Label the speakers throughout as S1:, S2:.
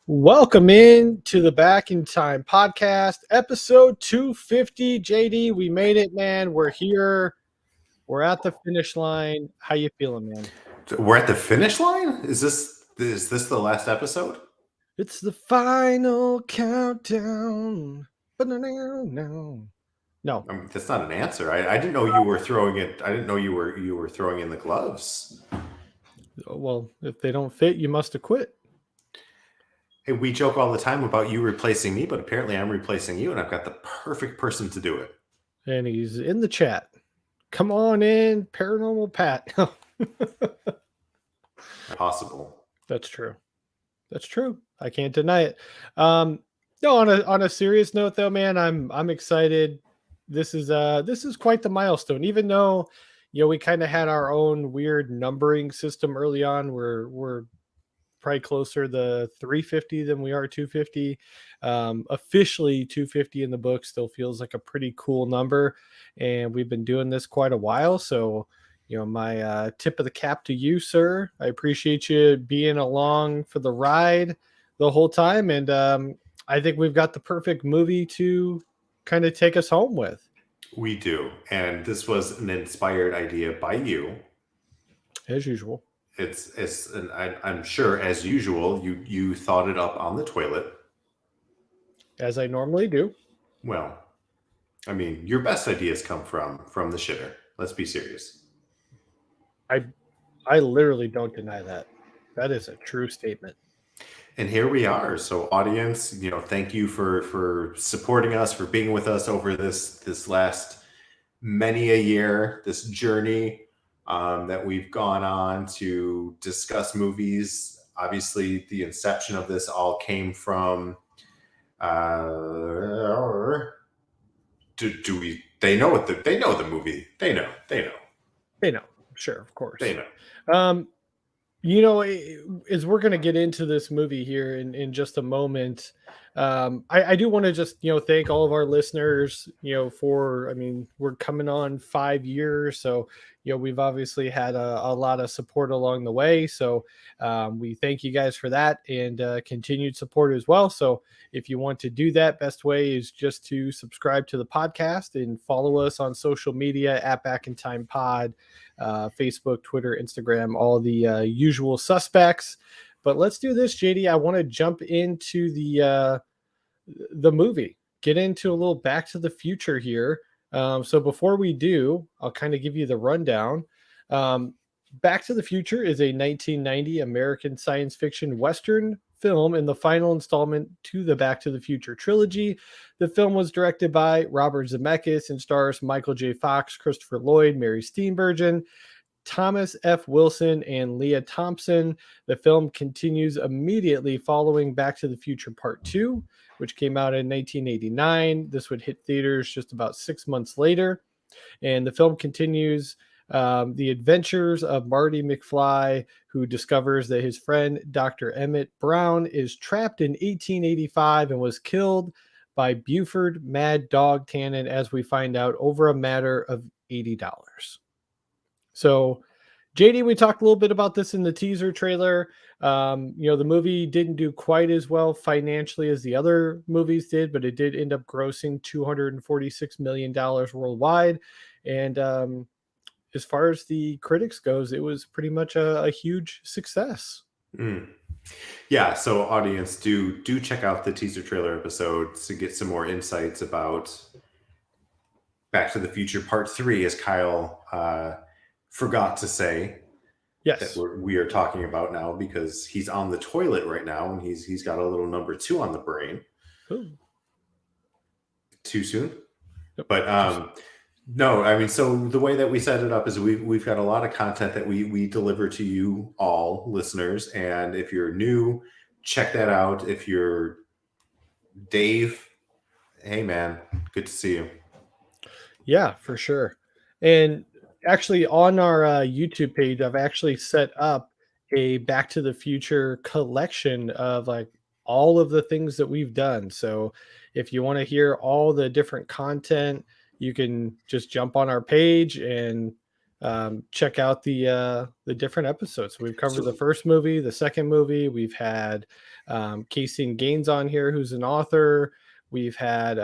S1: Welcome in to the Back in Time podcast, episode 250. JD, we made it, man. We're here. We're at the finish line. How you feeling, man?
S2: We're at the finish line? Is this the last episode?
S1: It's the final countdown. No.
S2: I mean, that's not an answer. I didn't know you were throwing it. I didn't know you were throwing in the gloves.
S1: Well, if they don't fit, you must have quit.
S2: Hey, we joke all the time about you replacing me, but apparently I'm replacing you, and I've got the perfect person to do it.
S1: And he's in the chat. Come on in, Paranormal Pat.
S2: Possible.
S1: That's true. That's true. I can't deny it. No, on a serious note though, man, I'm excited. This is quite the milestone. Even though, we kind of had our own weird numbering system early on. We're probably closer to 350 than we are 250. Officially 250 in the book still feels like a pretty cool number, and we've been doing this quite a while. So, my tip of the cap to you, sir. I appreciate you being along for the ride the whole time, and I think we've got the perfect movie to kind of take us home with.
S2: We do, and this was an inspired idea by you.
S1: As usual.
S2: I'm sure, as usual, you thought it up on the toilet.
S1: As I normally do.
S2: Well, I mean, your best ideas come from the shitter. Let's be serious.
S1: I literally don't deny that. That is a true statement.
S2: And here we are. So, audience, thank you for supporting us, for being with us over this last many a year, this journey that we've gone on to discuss movies. Obviously, the inception of this all came from. Do we? They know what they know the movie. They know.
S1: They know. Sure, of course.
S2: They know.
S1: As we're going to get into this movie here in just a moment, I do want to just, thank all of our listeners, we're coming on 5 years. So, we've obviously had a lot of support along the way. So we thank you guys for that and continued support as well. So if you want to do that, best way is just to subscribe to the podcast and follow us on social media at Back in Time Pod. Facebook, Twitter, Instagram, all the usual suspects. But let's do this, JD. I want to jump into the movie, get into a little Back to the Future here. So before we do, I'll kind of give you the rundown. Back to the Future is a 1990 American science fiction Western film and the final installment to the Back to the Future trilogy. The film was directed by Robert Zemeckis and stars Michael J. Fox, Christopher Lloyd, Mary Steenburgen, Thomas F. Wilson, and Leah Thompson. The film continues immediately following Back to the Future Part 2, which came out in 1989. This would hit theaters just about 6 months later. And the film continues the adventures of Marty McFly, who discovers that his friend Dr. Emmett Brown is trapped in 1885 and was killed by Buford Mad Dog Tannen, as we find out, over a matter of $80. So, JD, we talked a little bit about this in the teaser trailer. The movie didn't do quite as well financially as the other movies did, but it did end up grossing $246 million worldwide. And as far as the critics goes, it was pretty much a huge success.
S2: Yeah, so audience, do check out the teaser trailer episode to get some more insights about Back to the Future Part 3, as Kyle forgot to say.
S1: Yes,
S2: that we are talking about now, because he's on the toilet right now and he's got a little number 2 on the brain.
S1: Ooh.
S2: Too soon? Nope. But no, I mean, so the way that we set it up is we've got a lot of content that we deliver to you all listeners, and if you're new, check that out. If you're Dave, hey man, good to see you.
S1: Yeah, for sure. And actually on our YouTube page, I've actually set up a Back to the Future collection of like all of the things that we've done. So if you want to hear all the different content, you can just jump on our page and check out the different episodes. So we've covered the
S2: So
S1: first movie, the second movie. We've had Casey Gaines on here, who's an author. We've had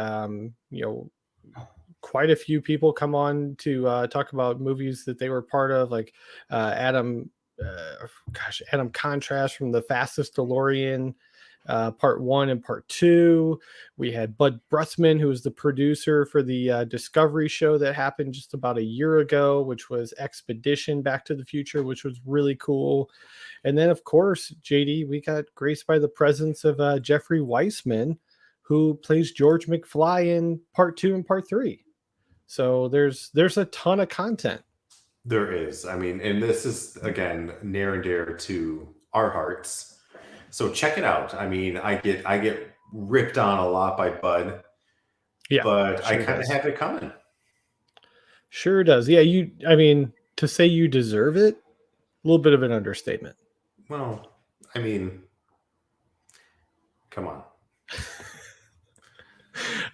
S1: quite a few people come on to talk about movies that they were part of, like Adam Contrast from The Fastest DeLorean, part 1 and part 2. We had Bud Brussman, who was the producer for the Discovery show that happened just about a year ago, which was Expedition Back to the Future, which was really cool. And then, of course, JD, we got graced by the presence of Jeffrey Weissman, who plays George McFly in part 2 and part 3. So there's a ton of content.
S2: there is. I mean, and this is again near and dear to our hearts. So check it out. I mean, I get ripped on a lot by Bud,
S1: Yeah,
S2: but I
S1: sure
S2: kind of
S1: does.
S2: have it coming.
S1: Sure does. Yeah, I mean, to say you deserve it, a little bit of an understatement.
S2: Well, I mean, come on.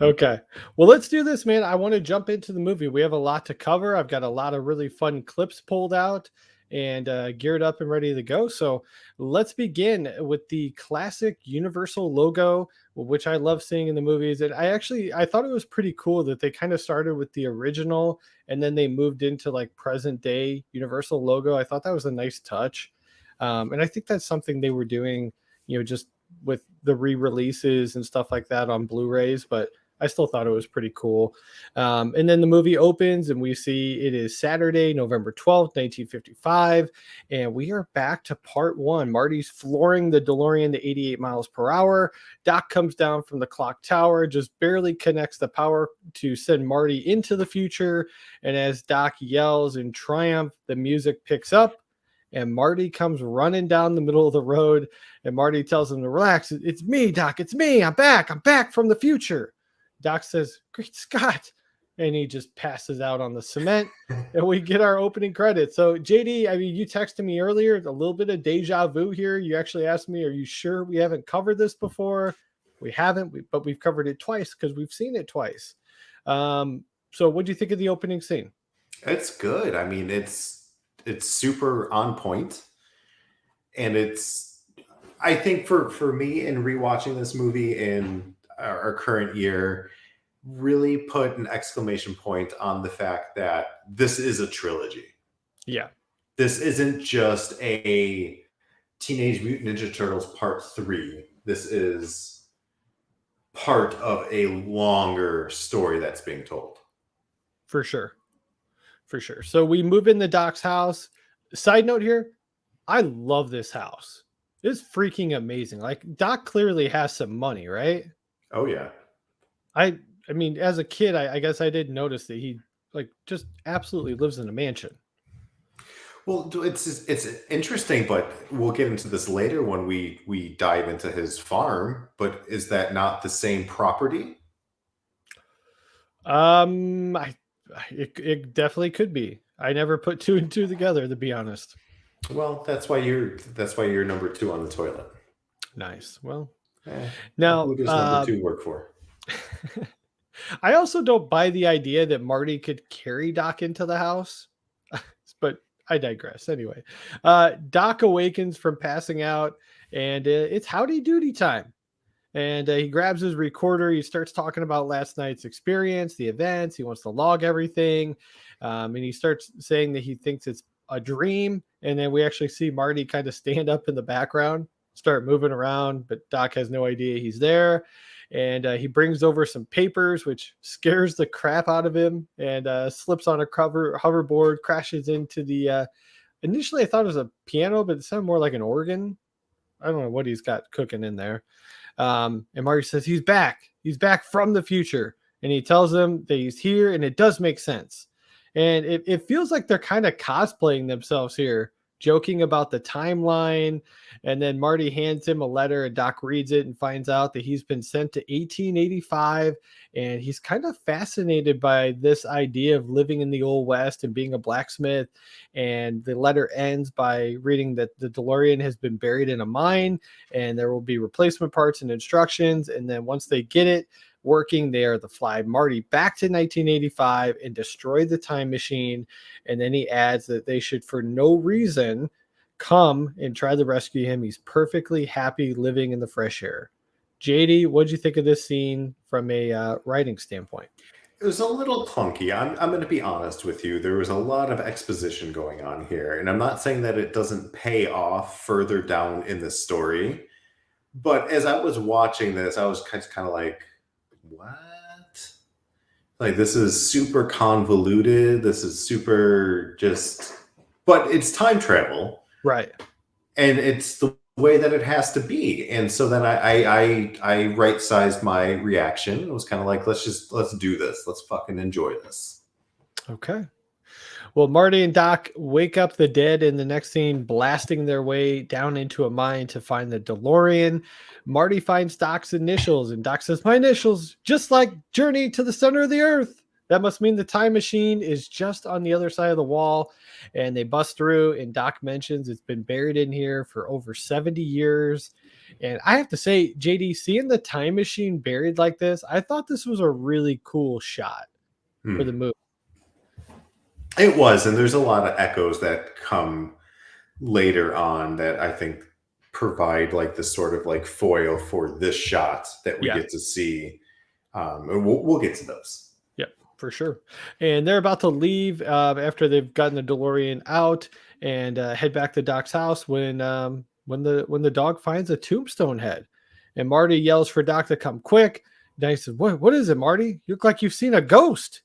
S1: Okay. Well, let's do this, man. I want to jump into the movie. We have a lot to cover. I've got a lot of really fun clips pulled out and geared up and ready to go. So let's begin with the classic Universal logo, which I love seeing in the movies. And I thought it was pretty cool that they kind of started with the original and then they moved into like present day Universal logo. I thought that was a nice touch. And I think that's something they were doing, just with the re-releases and stuff like that on Blu-rays, but I still thought it was pretty cool. And then the movie opens and we see it is Saturday, November 12th, 1955. And we are back to part 1. Marty's flooring the DeLorean to 88 miles per hour. Doc comes down from the clock tower, just barely connects the power to send Marty into the future. And as Doc yells in triumph, the music picks up. And Marty comes running down the middle of the road. And Marty tells him to relax. It's me, Doc. It's me. I'm back. I'm back from the future. Doc says, "Great Scott." And he just passes out on the cement. And we get our opening credits. So, JD, I mean, you texted me earlier, a little bit of deja vu here. You actually asked me, are you sure we haven't covered this before? We haven't, but we've covered it twice because we've seen it twice. So what do you think of the opening scene?
S2: It's good. I mean, it's super on point, and I think for me in rewatching this movie in our current year, really put an exclamation point on the fact that this is a trilogy.
S1: Yeah.
S2: This isn't just a Teenage Mutant Ninja Turtles Part 3. This is part of a longer story that's being told.
S1: For sure. For sure. So we move in the Doc's house. Side note here, I love this house. It's freaking amazing. Like, Doc clearly has some money, right?
S2: Oh yeah.
S1: I mean, as a kid, I guess I didn't notice that he like just absolutely lives in a mansion.
S2: Well, it's interesting, but we'll get into this later when we dive into his farm. But is that not the same property?
S1: It definitely could be. I never put 2 and 2 together, to be honest.
S2: Well, that's why you're number 2 on the toilet.
S1: Nice. Well,
S2: Now
S1: now
S2: who does number 2 work for?
S1: I also don't buy the idea that Marty could carry Doc into the house, but I digress. Anyway, Doc awakens from passing out, and it's howdy doody time. And he grabs his recorder. He starts talking about last night's experience, the events. He wants to log everything. And he starts saying that he thinks it's a dream. And then we actually see Marty kind of stand up in the background, start moving around, but Doc has no idea he's there. And he brings over some papers, which scares the crap out of him, and slips on a hoverboard, crashes into the. Initially, I thought it was a piano, but it sounded more like an organ. I don't know what he's got cooking in there. And Marty says he's back. He's back from the future. And he tells them that he's here, and it does make sense. And it feels like they're kind of cosplaying themselves here, joking about the timeline. And then Marty hands him a letter, and Doc reads it and finds out that he's been sent to 1885. And he's kind of fascinated by this idea of living in the Old West and being a blacksmith. And the letter ends by reading that the DeLorean has been buried in a mine and there will be replacement parts and instructions. And then once they get it, working there to fly Marty back to 1985 and destroy the time machine. And then he adds that they should, for no reason, come and try to rescue him. He's perfectly happy living in the fresh air. JD, what did you think of this scene from a writing standpoint?
S2: It was a little clunky. I'm going to be honest with you. There was a lot of exposition going on here. And I'm not saying that it doesn't pay off further down in the story. But as I was watching this, I was kind of like, what? Like, this is super convoluted. This is super just, but it's time travel.
S1: Right.
S2: And it's the way that it has to be. And so then I right-sized my reaction. It was kind of like, let's do this. Let's fucking enjoy this.
S1: Okay. Well, Marty and Doc wake up the dead in the next scene, blasting their way down into a mine to find the DeLorean. Marty finds Doc's initials, and Doc says, my initials, just like Journey to the Center of the Earth. That must mean the time machine is just on the other side of the wall. And they bust through, and Doc mentions it's been buried in here for over 70 years. And I have to say, JD, seeing the time machine buried like this, I thought this was a really cool shot for the movie.
S2: It was, and there's a lot of echoes that come later on that I think provide like this sort of like foil for this shot that we get to see. And we'll get to those.
S1: Yep, for sure. And they're about to leave after they've gotten the DeLorean out and head back to Doc's house when the dog finds a tombstone head, and Marty yells for Doc to come quick. And he says, "What is it, Marty? You look like you've seen a ghost."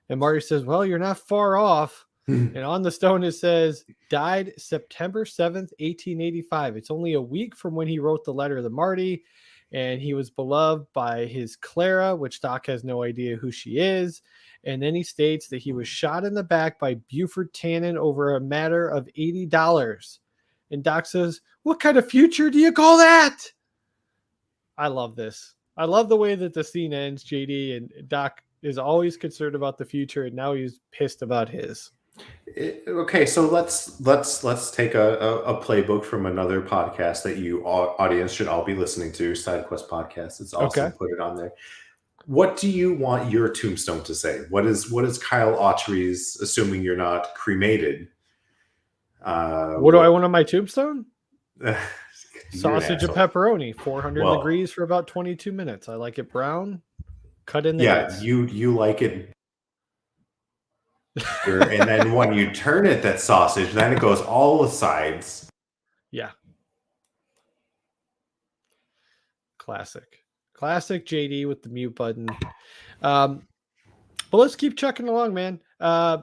S1: And Marty says, well, you're not far off. And on the stone, it says, died September 7th, 1885. It's only a week from when he wrote the letter to Marty. And he was beloved by his Clara, which Doc has no idea who she is. And then he states that he was shot in the back by Buford Tannen over a matter of $80. And Doc says, what kind of future do you call that? I love this. I love the way that the scene ends, JD, and Doc is always concerned about the future, and now he's pissed about his.
S2: Okay, so let's take a playbook from another podcast that you audience should all be listening to, Side Quest Podcast. It's also put it on there. What do you want your tombstone to say? What is Kyle Autry's, assuming you're not cremated?
S1: What do I want on my tombstone? Sausage and pepperoni, 400 degrees for about 22 minutes. I like it brown. Cut in the bits.
S2: You like it. And then when you turn it, that sausage, then it goes all the sides.
S1: Yeah. Classic JD with the mute button. But let's keep chucking along, man.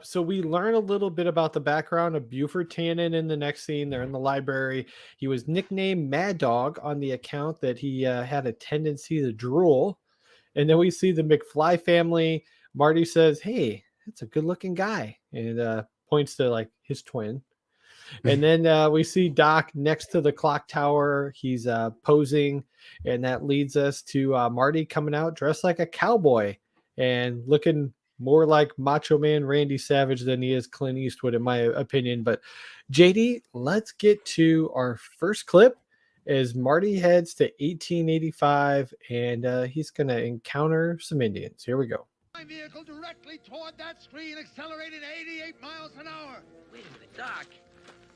S1: So we learn a little bit about the background of Buford Tannen in the next scene. They're in the library. He was nicknamed Mad Dog on the account that he had a tendency to drool. And then we see the McFly family. Marty says, hey, that's a good looking guy. And points to like his twin. And then we see Doc next to the clock tower. He's posing. And that leads us to Marty coming out dressed like a cowboy and looking more like Macho Man Randy Savage than he is Clint Eastwood, in my opinion. But JD, let's get to our first clip as Marty heads to 1885, and he's going to encounter some Indians. Here we go.
S3: My vehicle directly toward that screen, accelerated 88 miles an hour.
S4: Wait a minute, Doc.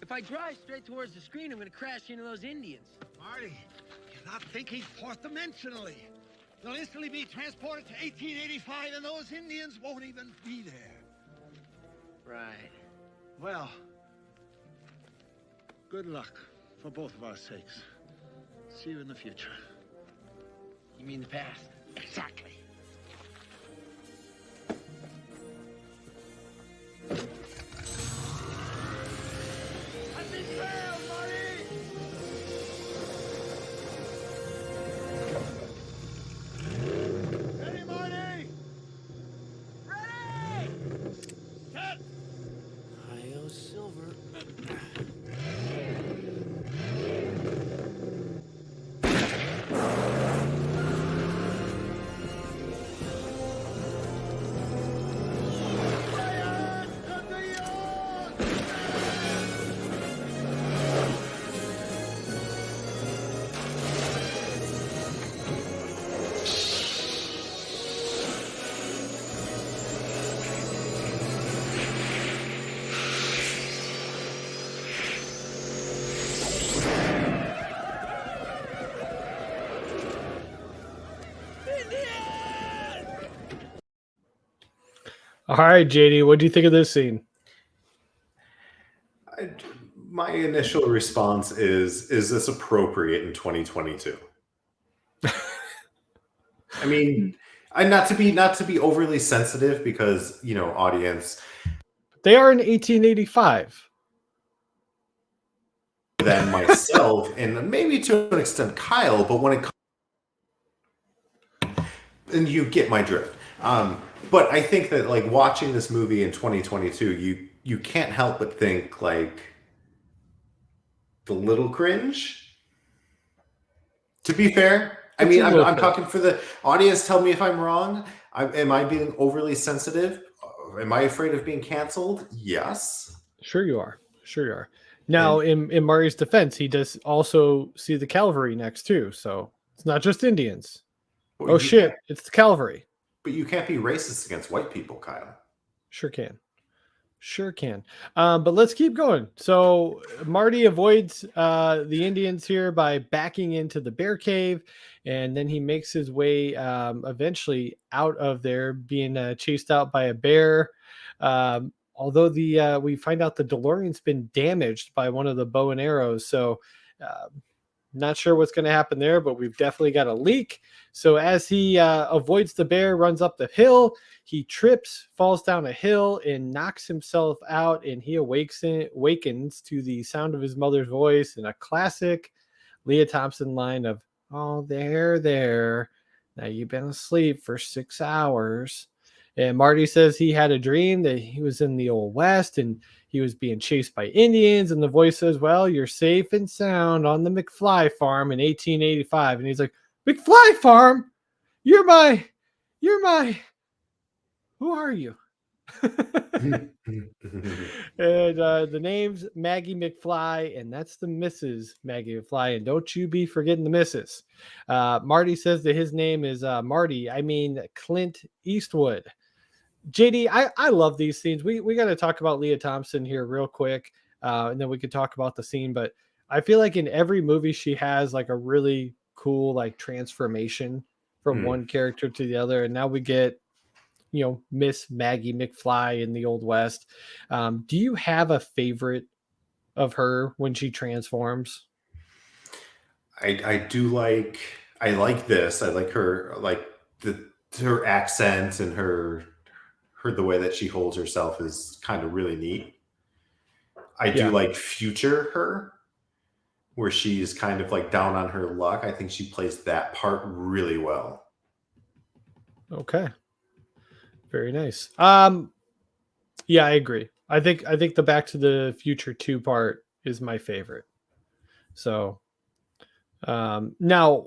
S4: If I drive straight towards the screen, I'm going to crash into those Indians.
S3: Marty, you're not thinking fourth dimensionally. They'll instantly be transported to 1885, and those Indians won't even be there.
S4: Right.
S3: Well, good luck for both of our sakes. See you in the future.
S4: You mean the past?
S3: Exactly. Let me sail, Marty! Ready, Marty?
S4: Ready!
S3: Set!
S4: I owe silver.
S1: All right, JD, what do you think of this scene?
S2: My initial response is this appropriate in 2022? I mean, not to be overly sensitive because, audience,
S1: They are in 1885.
S2: than myself and maybe to an extent Kyle, but when it comes, and you get my drift. But I think that like watching this movie in 2022, you can't help but think like the little cringe. To be fair, I mean, I'm talking for the audience. Tell me if I'm wrong. Am I being overly sensitive? Am I afraid of being canceled? Yes.
S1: Sure you are. Sure you are. Now, in Marty's defense, he does also see the cavalry next too. So it's not just Indians. Oh shit, it's the cavalry.
S2: But you can't be racist against white people, Kyle.
S1: Sure can. Sure can. But let's keep going. So Marty avoids the Indians here by backing into the bear cave, and then he makes his way eventually out of there, being chased out by a bear. Although we find out the DeLorean's been damaged by one of the bow and arrows, so not sure what's going to happen there, but we've definitely got a leak. So as he avoids the bear, runs up the hill, he trips, falls down a hill, and knocks himself out, and he awakens to the sound of his mother's voice in a classic Leah Thompson line of, "Oh, there. Now you've been asleep for 6 hours." And Marty says he had a dream that he was in the Old West and he was being chased by Indians. And the voice says, "Well, you're safe and sound on the McFly farm in 1885. And he's like, "McFly farm? You're my, who are you?" And the name's Maggie McFly, and that's the Mrs. Maggie McFly. And don't you be forgetting the Mrs. Marty says that his name is Clint Eastwood. JD, I love these scenes. We got to talk about Leah Thompson here real quick, and then we could talk about the scene. But I feel like in every movie she has like a really cool like transformation from one character to the other, and now we get Miss Maggie McFly in the Old West. Do you have a favorite of her when she transforms?
S2: I do like. I like this. I like her, like her accent and her the way that she holds herself is kind of really neat. I do like future her, where she's kind of like down on her luck. I think she plays that part really well. Okay.
S1: Very nice. Yeah, I agree. I think the Back to the Future 2 part is my favorite. So now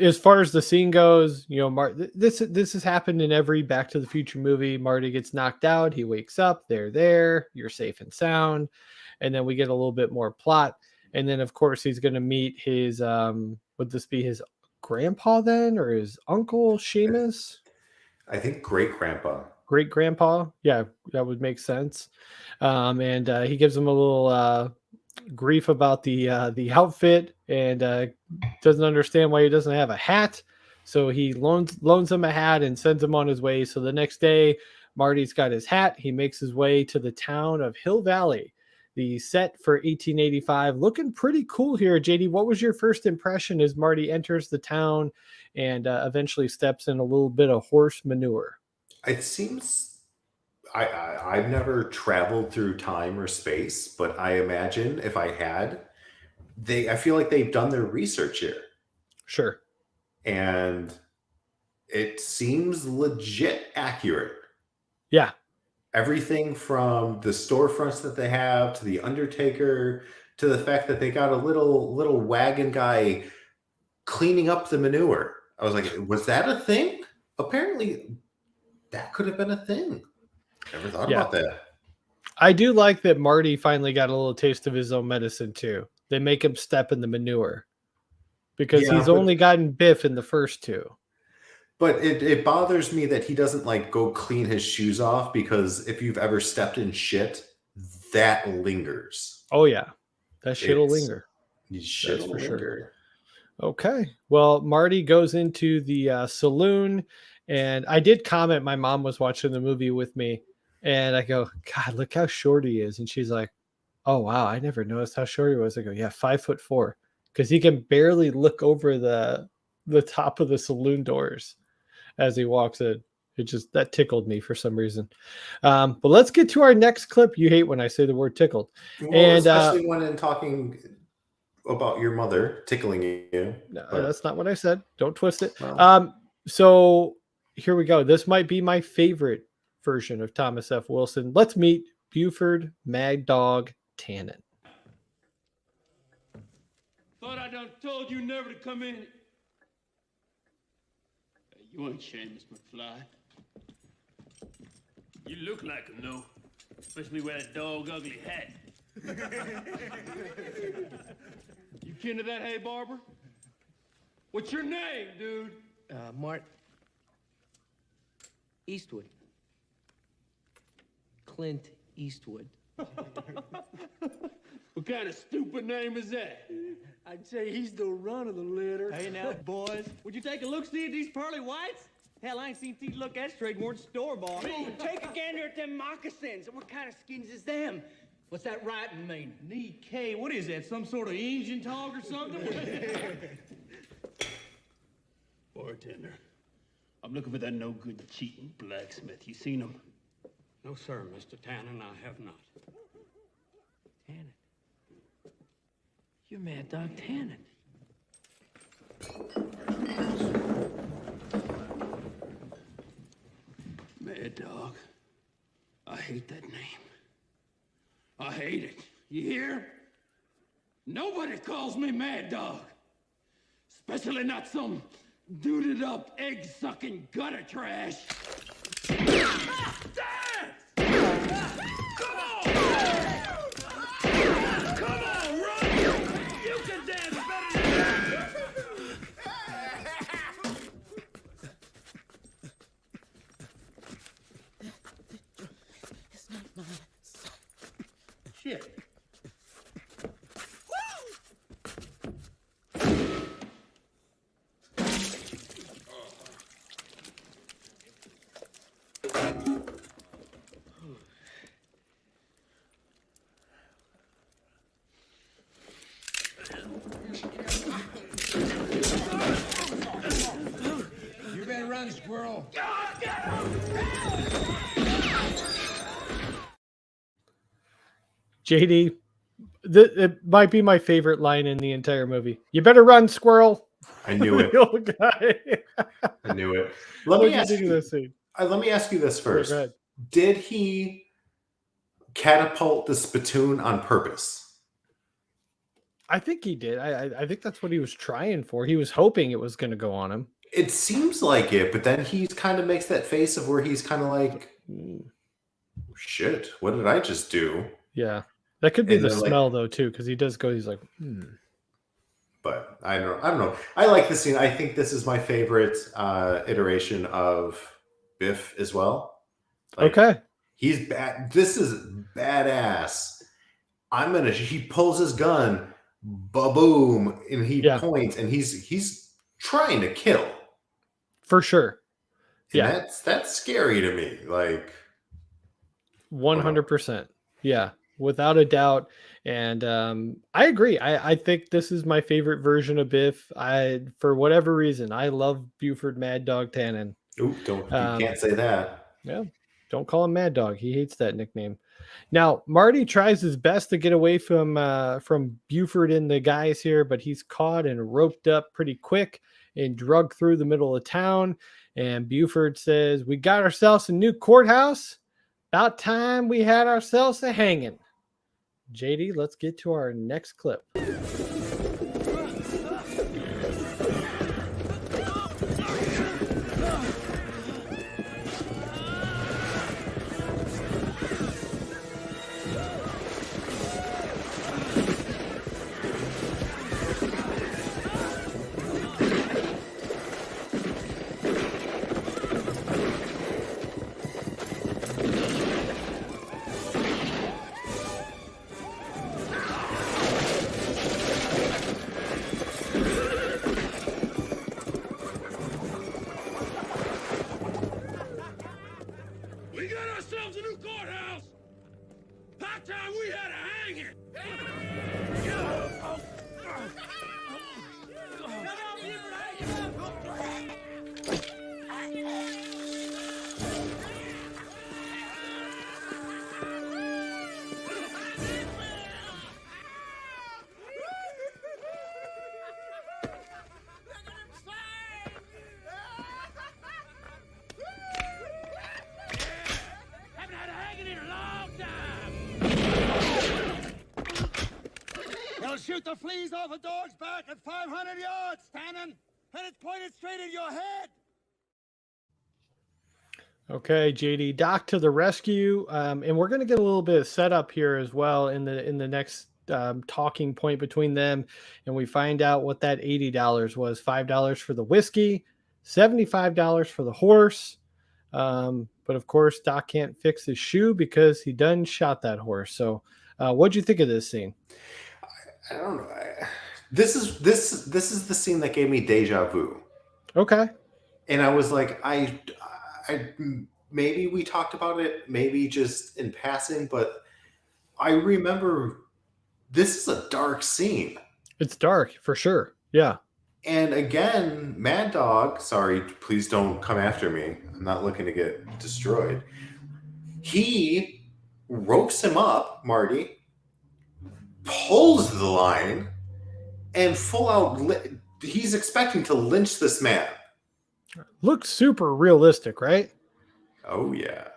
S1: as far as the scene goes, this has happened in every Back to the Future movie. Marty gets knocked out, he wakes up, they're there, you're safe and sound, and then we get a little bit more plot. And then of course he's going to meet his would this be his grandpa then, or his uncle Seamus?
S2: I think great grandpa.
S1: Great grandpa. Yeah, that would make sense. And he gives him a little grief about the outfit, and doesn't understand why he doesn't have a hat. So he loans him a hat and sends him on his way. So the next day, Marty's got his hat. He makes his way to the town of Hill Valley. The set for 1885 looking pretty cool here. JD, what was your first impression as Marty enters the town and eventually steps in a little bit of horse manure?
S2: It seems I've never traveled through time or space, but I imagine if I had, I feel like they've done their research here.
S1: Sure.
S2: And it seems legit accurate.
S1: Yeah.
S2: Everything from the storefronts that they have to the Undertaker to the fact that they got a little wagon guy cleaning up the manure. I was like, was that a thing? Apparently that could have been a thing. Never thought about that.
S1: I do like that Marty finally got a little taste of his own medicine too. They make him step in the manure because he's only gotten Biff in the first two.
S2: But it bothers me that he doesn't like go clean his shoes off, because if you've ever stepped in shit, that lingers.
S1: Oh yeah, that shit will linger.
S2: Shit will linger.
S1: Sure. Okay. Well, Marty goes into the saloon, And I did comment, my mom was watching the movie with me, and I go, God, look how short he is. And she's like, oh, wow, I never noticed how short he was. I go, yeah, 5'4", because he can barely look over the top of the saloon doors as he walks in. It just, that tickled me for some reason. But let's get to our next clip. You hate when I say the word tickled.
S2: Well,
S1: And
S2: especially when in talking about your mother tickling you.
S1: no,
S2: But,
S1: that's not what I said. Don't twist it.
S2: well,
S1: So here we go. This might be my favorite version of Thomas F. Wilson. Let's meet Buford Mad Dog Tannen.
S5: Thought I done told you never to come in. You ain't Seamus McFly. You look like him, though. Especially with that dog ugly hat. You kin to that, hey, Barber? What's your name, dude?
S4: Mart Eastwood. Clint Eastwood.
S5: What kind of stupid name is that?
S6: I'd say he's the run of the litter.
S7: Hey now, boys, would you take a look-see at these pearly whites? Hell, I ain't seen teeth look that straight more than store-bought.
S6: Take a gander at them moccasins. What kind of skins is them?
S7: What's that writing mean? Knee K, what is that, some sort of Indian talk or something?
S5: Bartender, I'm looking for that no-good cheating blacksmith. You seen him?
S6: No, sir, Mr. Tannen, I have not.
S4: Tannen. You're Mad Dog Tannen.
S5: Mad Dog. I hate that name. I hate it. You hear? Nobody calls me Mad Dog. Especially not some duded up, egg-sucking gutter trash. Ah! Dad! Come on! Come on, run! You can dance better than that! Shit.
S6: You better run, squirrel.
S1: JD, it might be my favorite line in the entire movie. You better run, squirrel.
S2: I knew it.
S1: The old guy.
S2: I knew it. Let
S1: What
S2: me
S1: did you
S2: ask
S1: think of
S2: you.
S1: this scene?
S2: Let me ask you this
S1: Go
S2: first.
S1: ahead.
S2: Did he catapult the spittoon on purpose?
S1: I think he did. I think that's what he was trying for. He was hoping it was going to go on him.
S2: It seems like it, but then he kind of makes that face of where he's kind of like, shit, what did I just do?
S1: Yeah. That could be
S2: And
S1: the
S2: then, like-
S1: smell, though, too, because he does go, he's like,
S2: But I don't know. I like this scene. I think this is my favorite iteration of Biff as well. Like,
S1: okay.
S2: he's bad. This is badass. He pulls his gun, ba-boom, and he points, and he's trying to kill.
S1: For sure.
S2: And that's scary to me. Like
S1: 100%. Yeah, without a doubt. And I agree. I think this is my favorite version of Biff. For whatever reason, I love Buford Mad Dog Tannen.
S2: Ooh, you can't say that.
S1: Yeah, don't call him Mad Dog. He hates that nickname. Now, Marty tries his best to get away from Buford and the guys here, but he's caught and roped up pretty quick and drugged through the middle of town. And Buford says, "We got ourselves a new courthouse. About time we had ourselves a hanging." JD, let's get to our next clip.
S3: shoot the fleas off a dog's back at 500 yards, Stanton, and it's pointed straight at your head.
S1: Okay, JD, Doc to the rescue, and we're going to get a little bit of setup here as well in the next talking point between them, and we find out what that $80 was: $5 for the whiskey, $75 for the horse. But of course, Doc can't fix his shoe because he done shot that horse. So, what'd you think of this scene?
S2: I don't know. This is the scene that gave me deja vu.
S1: Okay.
S2: And I was like, I maybe we talked about it, maybe just in passing, but I remember this is a dark scene.
S1: It's dark for sure. Yeah.
S2: And again, Mad Dog, sorry, please don't come after me. I'm not looking to get destroyed. He ropes him up, Marty, pulls the line, and full out, he's expecting to lynch this man.
S1: Looks super realistic, right?
S2: Oh, yeah.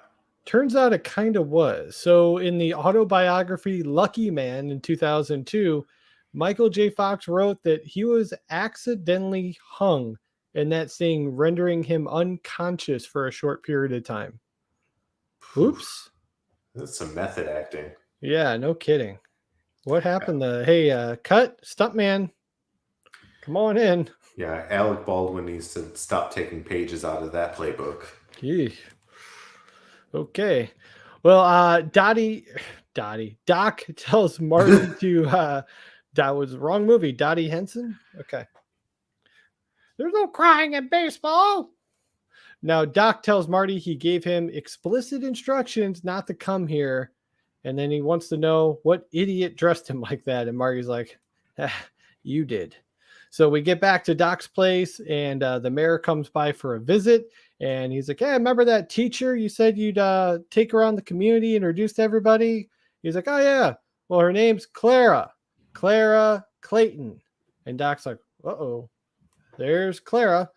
S1: Turns out it kind of was. So in the autobiography Lucky Man in 2002, Michael J. Fox wrote that he was accidentally hung in that scene, rendering him unconscious for a short period of time. Oops.
S2: That's some method acting.
S1: Yeah, no kidding. What happened? Hey, cut, stuntman. Come on in.
S2: Yeah, Alec Baldwin needs to stop taking pages out of that playbook.
S1: Yeesh. Okay. Well, Doc tells Marty to, that was the wrong movie. Dottie Henson? Okay. There's no crying in baseball. Now, Doc tells Marty he gave him explicit instructions not to come here. And then he wants to know what idiot dressed him like that. And Marty's like, you did. So we get back to Doc's place, and the mayor comes by for a visit. And he's like, hey, remember that teacher you said you'd take around the community, introduce to everybody? He's like, oh, yeah. Well, her name's Clara Clayton. And Doc's like, uh-oh, there's Clara.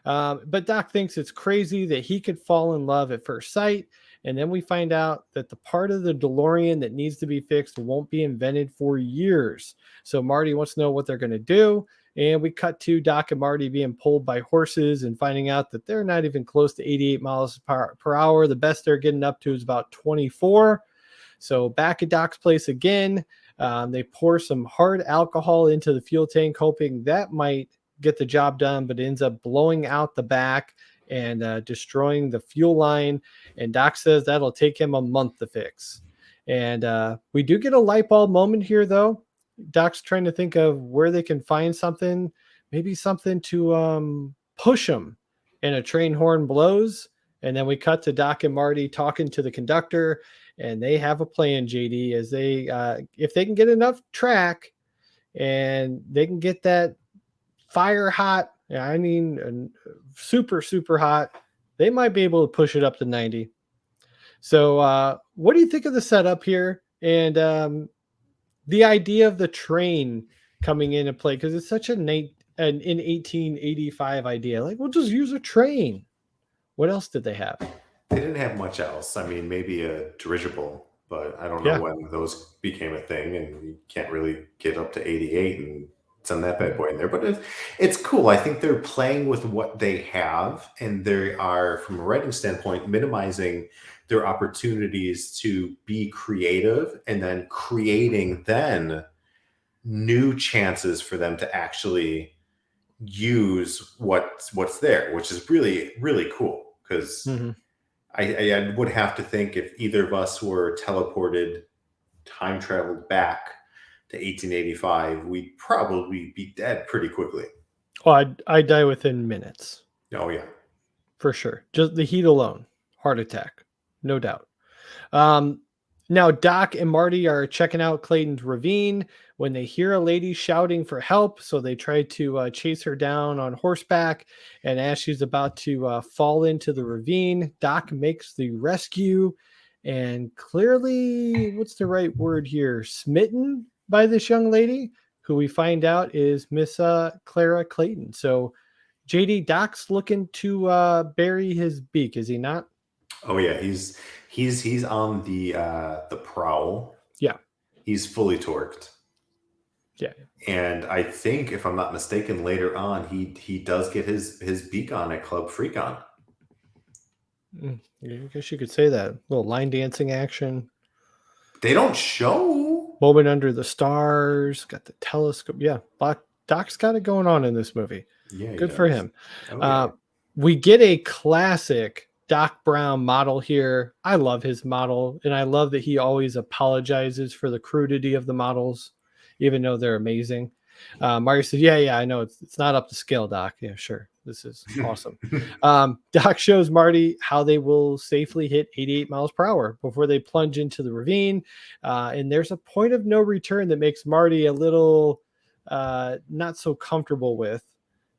S1: But Doc thinks it's crazy that he could fall in love at first sight. And then we find out that the part of the DeLorean that needs to be fixed won't be invented for years. So Marty wants to know what they're going to do. And we cut to Doc and Marty being pulled by horses and finding out that they're not even close to 88 miles per hour. The best they're getting up to is about 24. So back at Doc's place again, they pour some hard alcohol into the fuel tank, hoping that might get the job done, but it ends up blowing out the back and destroying the fuel line. And Doc says that'll take him a month to fix. And we do get a light bulb moment here, though. Doc's trying to think of where they can find something, maybe something to push them, and a train horn blows. And then we cut to Doc and Marty talking to the conductor, and they have a plan, JD, as they, if they can get enough track and they can get that fire hot, super, super hot, they might be able to push it up to 90. So what do you think of the setup here? And the idea of the train coming into play, because it's such an 1885 idea. Like, we'll just use a train. What else did they have?
S2: They didn't have much else. I mean, maybe a dirigible, but I don't know when those became a thing, and you can't really get up to 88 and send that bad boy in there. But it's cool. I think they're playing with what they have, and they are, from a writing standpoint, minimizing their opportunities to be creative, and then creating then new chances for them to actually use what's there, which is really, really cool. Because I would have to think if either of us were teleported, time traveled back to 1885, we'd probably be dead pretty quickly.
S1: Oh, I'd die within minutes.
S2: Oh, yeah.
S1: For sure. Just the heat alone. Heart attack. No doubt. Now, Doc and Marty are checking out Clayton's ravine when they hear a lady shouting for help. So they try to chase her down on horseback. And as she's about to fall into the ravine, Doc makes the rescue. And clearly, what's the right word here? Smitten by this young lady, who we find out is Miss Clara Clayton. So, JD, Doc's looking to bury his beak, is he not?
S2: Oh yeah, he's on the prowl.
S1: Yeah,
S2: he's fully torqued.
S1: Yeah.
S2: And I think, if I'm not mistaken, later on he does get his beak on at Club Freak On.
S1: I guess you could say that. A little line dancing action.
S2: They don't show.
S1: Moment under the stars. Got the telescope. Yeah, Doc's got it going on in this movie.
S2: Yeah, he
S1: Good for
S2: does.
S1: him.
S2: Oh, yeah.
S1: We get a classic Doc Brown model here. I love his model, and I love that he always apologizes for the crudity of the models, even though they're amazing. Mario says, yeah, I know it's not up to scale, Doc. Yeah, sure. This is awesome. Doc shows Marty how they will safely hit 88 miles per hour before they plunge into the ravine. And there's a point of no return that makes Marty a little not so comfortable with,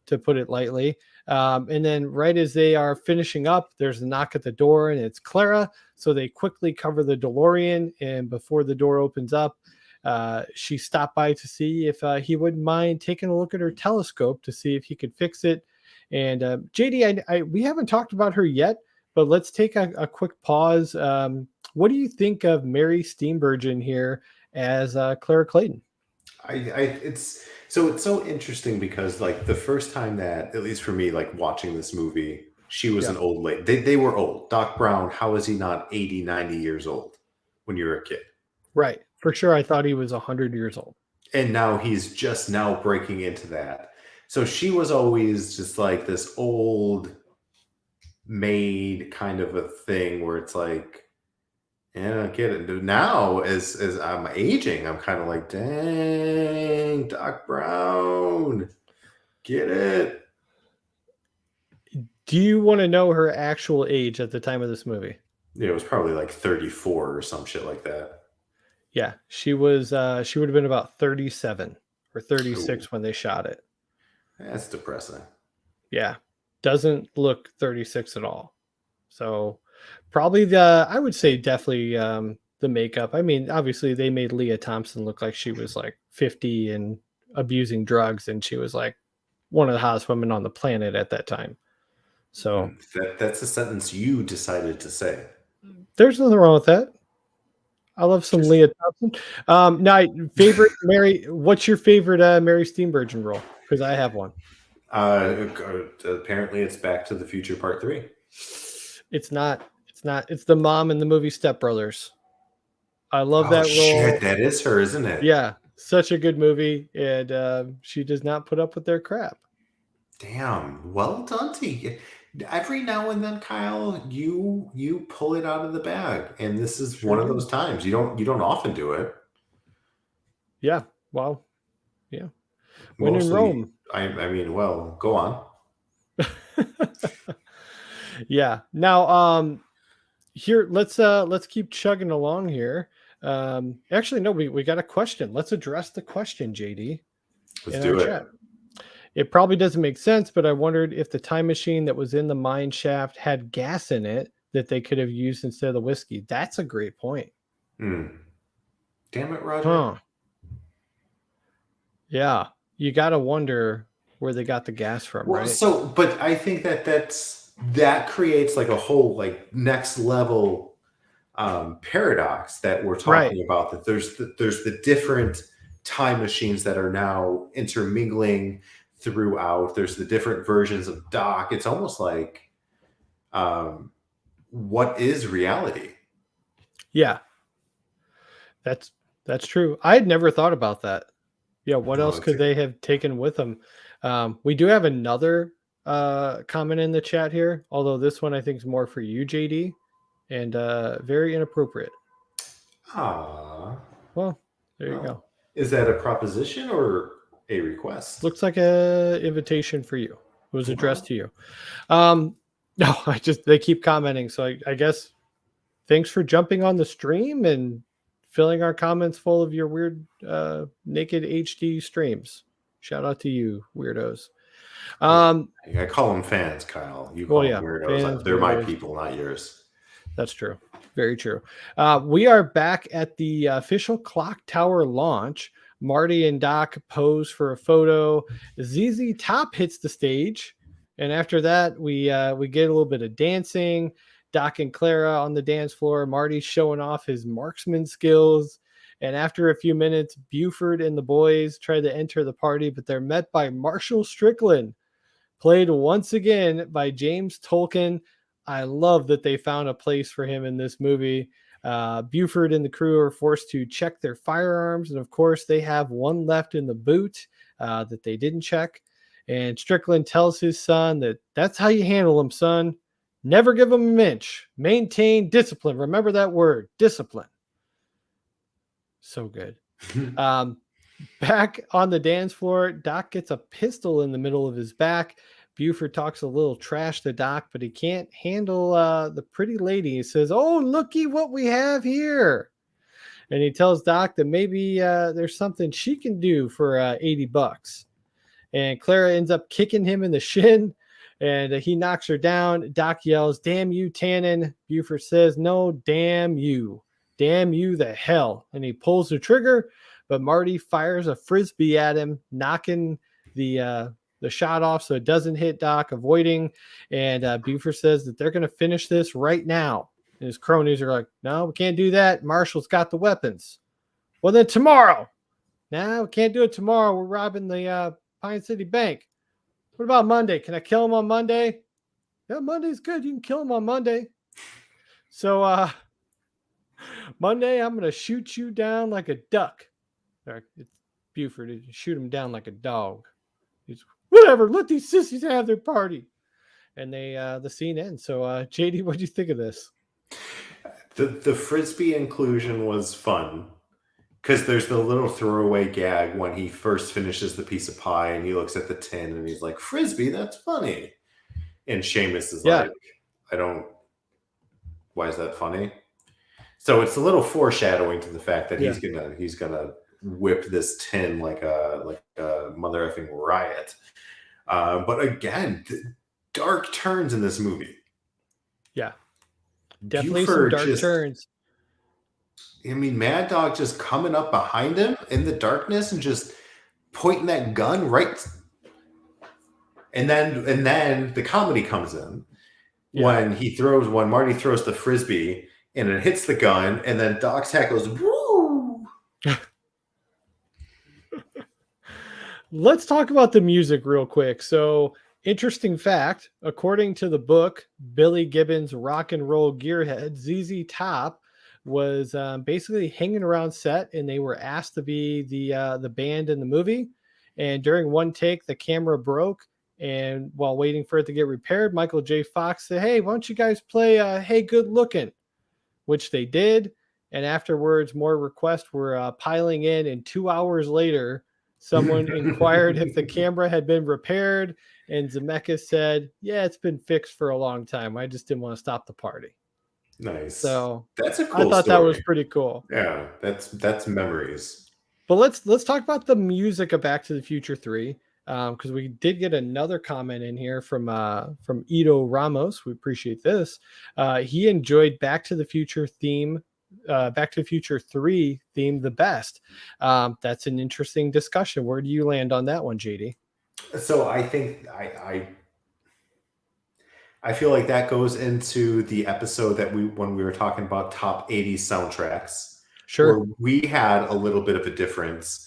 S1: to put it lightly. And then right as they are finishing up, there's a knock at the door, and it's Clara. So they quickly cover the DeLorean, and before the door opens up, she stopped by to see if he wouldn't mind taking a look at her telescope to see if he could fix it. And JD, we haven't talked about her yet, but let's take a quick pause. What do you think of Mary Steenburgen here as Clara Clayton?
S2: It's so interesting because, like, the first time that, at least for me, like watching this movie, she was an old lady. They were old. Doc Brown, how is he not 80, 90 years old when you were a kid?
S1: Right. For sure. I thought he was 100 years old.
S2: And now he's just now breaking into that. So she was always just like this old maid kind of a thing where it's like, yeah, I get it. Now, as I'm aging, I'm kind of like, dang, Doc Brown, get it.
S1: Do you want to know her actual age at the time of this movie?
S2: Yeah, it was probably like 34 or some shit like that.
S1: Yeah, she was. She would have been about 37 or 36 when they shot it.
S2: That's depressing.
S1: Yeah, doesn't look 36 at all. So probably I would say definitely the makeup. I mean, obviously they made Leah Thompson look like she was like 50 and abusing drugs, and she was like one of the hottest women on the planet at that time. So
S2: that's a sentence you decided to say.
S1: There's nothing wrong with that. I love some Leah Thompson. Now, favorite Mary. What's your favorite Mary Steenburgen role? Because I have one.
S2: Apparently, it's Back to the Future Part 3.
S1: It's not. It's not. It's the mom in the movie Step Brothers. I love that role.
S2: Shit, that is her, isn't it?
S1: Yeah, such a good movie, and she does not put up with their crap.
S2: Damn, well done to you. Every now and then, Kyle, you pull it out of the bag, and this is one of those times. You don't often do it.
S1: Yeah. Well. Yeah. When in Rome.
S2: I mean, well, go on.
S1: Yeah. Now, here, let's keep chugging along here. Actually, no, we got a question. Let's address the question, JD.
S2: Let's do it.
S1: Chat. It probably doesn't make sense, but I wondered if the time machine that was in the mine shaft had gas in it that they could have used instead of the whiskey. That's a great point.
S2: Damn it, Roger.
S1: Huh. Yeah. You got to wonder where they got the gas from, right?
S2: So, but I think that creates like a whole like next level paradox that we're talking about. That there's the different time machines that are now intermingling throughout. There's the different versions of Doc. It's almost like, what is reality?
S1: Yeah, that's true. I had never thought about that. Yeah, what else could they have taken with them? We do have another comment in the chat here, although this one I think is more for you, JD, and very inappropriate.
S2: Ah,
S1: well, there you go.
S2: Is that a proposition or a request?
S1: Looks like a invitation for you. It was addressed to you. No, they keep commenting, so I guess thanks for jumping on the stream and filling our comments full of your weird naked HD streams. Shout out to you, weirdos.
S2: I call them fans, Kyle. You call them weirdos.
S1: Fans,
S2: they're my people, not yours.
S1: That's true. Very true. We are back at the official clock tower launch. Marty and Doc pose for a photo. ZZ Top hits the stage, and after that, we get a little bit of dancing. Doc and Clara on the dance floor. Marty's showing off his marksman skills. And after a few minutes, Buford and the boys try to enter the party, but they're met by Marshall Strickland, played once again by James Tolkien. I love that they found a place for him in this movie. Buford and the crew are forced to check their firearms, and of course, they have one left in the boot that they didn't check. And Strickland tells his son that that's how you handle them, son. Never give them an inch. Maintain discipline. Remember that word, discipline. So good. Back on the dance floor, Doc gets a pistol in the middle of his back. Buford talks a little trash to Doc, but he can't handle the pretty lady. He says, "Oh, looky what we have here." And he tells Doc that maybe there's something she can do for $80. And Clara ends up kicking him in the shin, and he knocks her down. Doc yells, "Damn you, Tannen." Buford says, "No, damn you. Damn you the hell." And he pulls the trigger, but Marty fires a frisbee at him, knocking the shot off so it doesn't hit Doc, avoiding. And Buford says that they're going to finish this right now. And his cronies are like, "No, we can't do that. Marshall's got the weapons." "Well, then tomorrow." "No, we can't do it tomorrow. We're robbing the Pine City Bank." "What about Monday? Can I kill him on Monday?" "Yeah, Monday's good. You can kill him on Monday." So Monday, I'm going to shoot you down like a duck. Or it's Buford. Shoot him down like a dog. He's, "Whatever. Let these sissies have their party." And the scene ends. So JD, what do you think of this?
S2: The frisbee inclusion was fun because there's the little throwaway gag when he first finishes the piece of pie and he looks at the tin and he's like, "Frisbee, that's funny." And Seamus is like, "Why is that funny?" So it's a little foreshadowing to the fact that he's gonna whip this tin like a mother effing riot. But again, dark turns in this movie.
S1: Yeah, definitely
S2: Buford
S1: some dark turns.
S2: I mean, Mad Dog just coming up behind him in the darkness and just pointing that gun right. And then the comedy comes in when Marty throws the frisbee and it hits the gun, and then Doc's hat goes, "Woo!"
S1: Let's talk about the music real quick. So, interesting fact, according to the book, Billy Gibbons' Rock and Roll Gearhead, ZZ Top was basically hanging around set, and they were asked to be the band in the movie. And during one take, the camera broke, and while waiting for it to get repaired, Michael J. Fox said, "Hey, why don't you guys play Hey Good Looking?" Which they did. And afterwards, more requests were piling in. And 2 hours later, someone inquired if the camera had been repaired. And Zemeckis said, "Yeah, it's been fixed for a long time. I just didn't want to stop the party."
S2: Nice.
S1: So
S2: that's a cool
S1: I thought
S2: story.
S1: that was pretty cool.
S2: Yeah, that's memories.
S1: But let's talk about the music of Back to the Future 3. Because we did get another comment in here from Ito Ramos. We appreciate this. He enjoyed Back to the Future 3 theme the best. That's an interesting discussion. Where do you land on that one, JD?
S2: So I think I feel like that goes into the episode that when we were talking about top 80 soundtracks.
S1: Sure.
S2: Where we had a little bit of a difference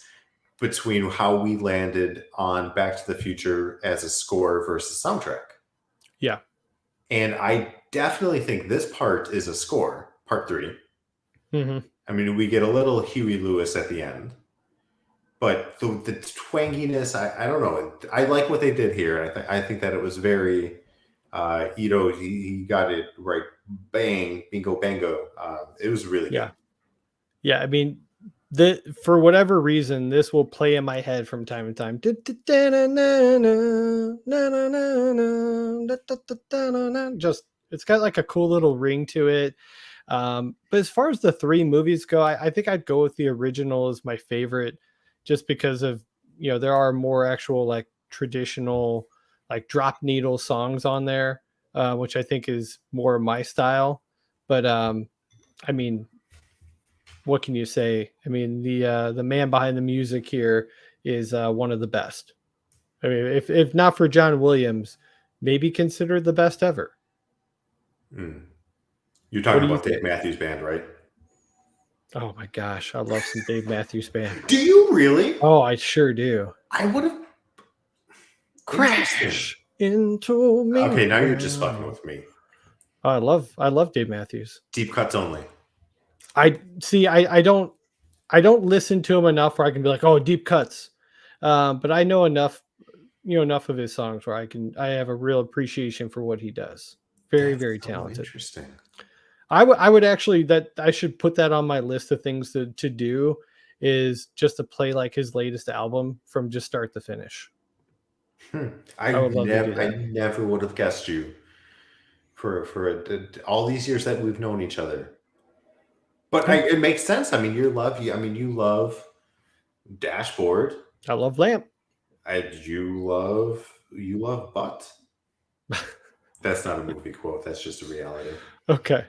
S2: between how we landed on Back to the Future as a score versus soundtrack.
S1: Yeah.
S2: And I definitely think this part is a score, part 3.
S1: Mm-hmm.
S2: I mean, we get a little Huey Lewis at the end. But the twanginess, I don't know. I like what they did here. I think that it was very, Ito, he got it right. Bang, bingo, bango. It was really good.
S1: Yeah, I mean, for whatever reason, this will play in my head from time to time. Just, it's got like a cool little ring to it. But as far as the 3 movies go, I think I'd go with the original as my favorite, just because of, there are more actual like traditional like drop needle songs on there, which I think is more my style. But I mean, what can you say? I mean, the man behind the music here is one of the best. I mean, if not for John Williams, maybe considered the best ever.
S2: You're talking about Dave Matthews Band, right?
S1: Oh my gosh, I love some Dave Matthews Band.
S2: Do you really?
S1: Oh, I sure do.
S2: I would have.
S1: Crash into me.
S2: Okay, now you're just fucking with me.
S1: I love Dave Matthews.
S2: Deep cuts only.
S1: I see. I don't listen to him enough where I can be like, oh, deep cuts. But I know enough, enough of his songs where I have a real appreciation for what he does. Very,
S2: That's
S1: very
S2: so
S1: talented.
S2: Interesting.
S1: I would actually, that I should put that on my list of things to do, is just to play like his latest album from just start to finish.
S2: I
S1: would love to do that.
S2: I never would have guessed you for all these years that we've known each other. But it makes sense. I mean, you love Dashboard.
S1: I love Lamp.
S2: You love Butt. That's not a movie quote. That's just a reality.
S1: Okay.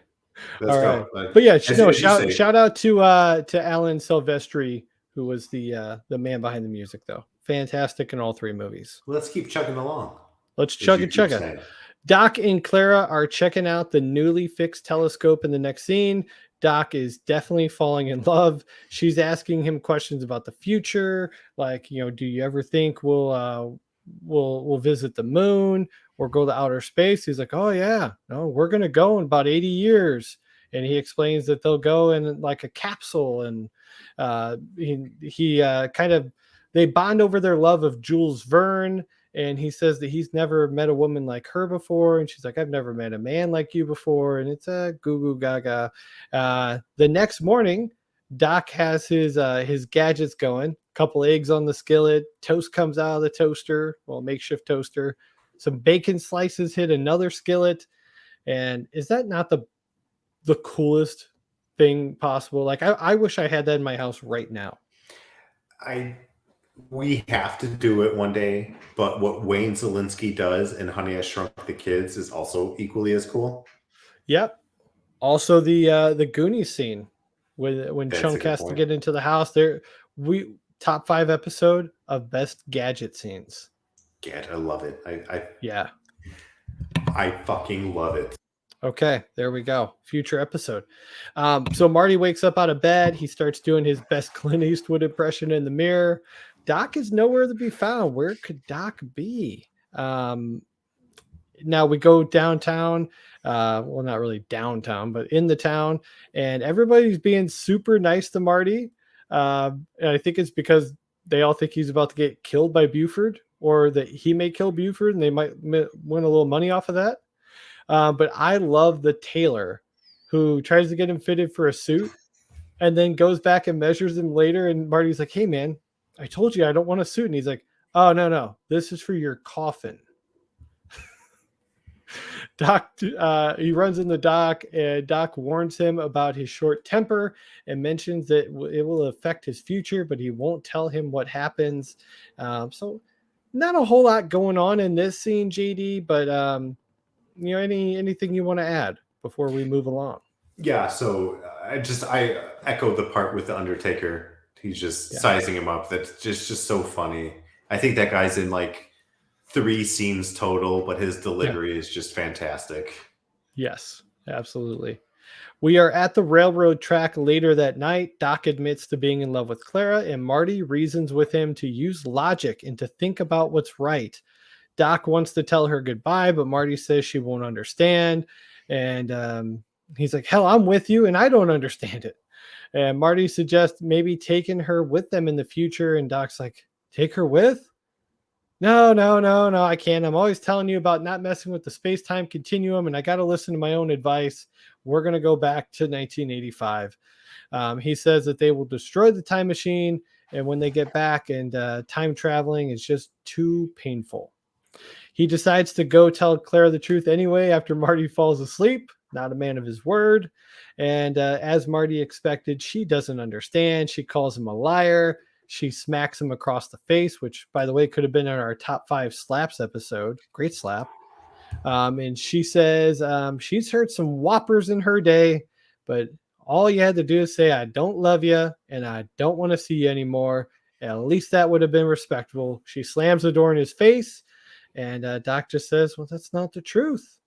S2: Let's
S1: All
S2: go.
S1: right. But yeah,
S2: as you say-
S1: shout out to Alan Silvestri, who was the man behind the music, though. Fantastic in all three movies.
S2: Let's keep chugging along.
S1: Let's
S2: as
S1: chug
S2: you
S1: it,
S2: keep
S1: chug it.
S2: saying.
S1: Doc and Clara are checking out the newly fixed telescope in the next scene. Doc is definitely falling in love. She's asking him questions about the future, like, do you ever think we'll visit the moon or go to outer space? He's like, oh yeah, no, we're gonna go in about 80 years. And he explains that they'll go in like a capsule, and he kind of, they bond over their love of Jules Verne. And he says that he's never met a woman like her before. And she's like, I've never met a man like you before. And it's a goo goo gaga. The next morning, Doc has his gadgets going. Couple eggs on the skillet. Toast comes out of the toaster. Well, makeshift toaster. Some bacon slices hit another skillet. And is that not the coolest thing possible? Like, I wish I had that in my house right now.
S2: We have to do it one day, but what Wayne Zelinsky does in Honey, I Shrunk the Kids is also equally as cool.
S1: Yep. Also the Goonies scene when
S2: That's
S1: Chunk
S2: a good
S1: has to
S2: point.
S1: get into the house. We top 5 episode of best gadget scenes.
S2: I love it.
S1: Yeah.
S2: I fucking love it.
S1: Okay, there we go. Future episode. So Marty wakes up out of bed. He starts doing his best Clint Eastwood impression in the mirror. Doc is nowhere to be found. Where could Doc be? Now we go downtown. Well, not really downtown, but in the town, and everybody's being super nice to Marty. And I think it's because they all think he's about to get killed by Buford, or that he may kill Buford, and they might win a little money off of that. But I love the tailor who tries to get him fitted for a suit and then goes back and measures him later. And Marty's like, hey, man, I told you I don't want a suit. And he's like, oh, no, this is for your coffin. Doc, he runs in the dock, and Doc warns him about his short temper and mentions that it will affect his future, but he won't tell him what happens. So not a whole lot going on in this scene, JD, but anything you want to add before we move along?
S2: Yeah, so I echo the part with the Undertaker. He's just sizing him up. That's just so funny. I think that guy's in like 3 scenes total, but his delivery is just fantastic.
S1: Yes, absolutely. We are at the railroad track later that night. Doc admits to being in love with Clara, and Marty reasons with him to use logic and to think about what's right. Doc wants to tell her goodbye, but Marty says she won't understand. And he's like, hell, I'm with you, and I don't understand it. And Marty suggests maybe taking her with them in the future. And Doc's like, take her with? No, I can't. I'm always telling you about not messing with the space-time continuum, and I got to listen to my own advice. We're going to go back to 1985. He says that they will destroy the time machine, and when they get back, and time traveling is just too painful. He decides to go tell Clara the truth anyway after Marty falls asleep. Not a man of his word. And as Marty expected, she doesn't understand. She calls him a liar. She smacks him across the face, which, by the way, could have been in our top 5 slaps episode. Great slap. And she says she's heard some whoppers in her day, but all you had to do is say, I don't love you and I don't want to see you anymore. And at least that would have been respectable. She slams the door in his face, and Doc just says, well, that's not the truth.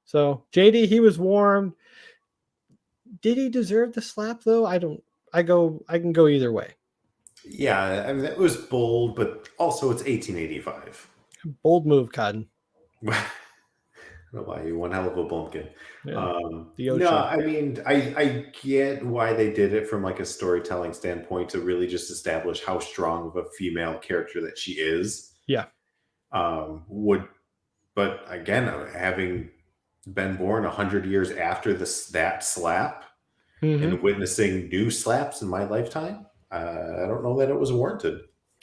S1: So JD, he was warmed. Did he deserve the slap though? I don't I can go either way.
S2: Yeah, I mean that was bold, but also it's 1885.
S1: Bold move, Cotton.
S2: I don't know why you one hell of a bumpkin.
S1: Yeah, the
S2: No,
S1: ocean.
S2: I mean I get why they did it from like a storytelling standpoint to really just establish how strong of a female character that she is.
S1: Yeah.
S2: But again, having been born 100 years after that slap and witnessing new slaps in my lifetime, I don't know that it was warranted.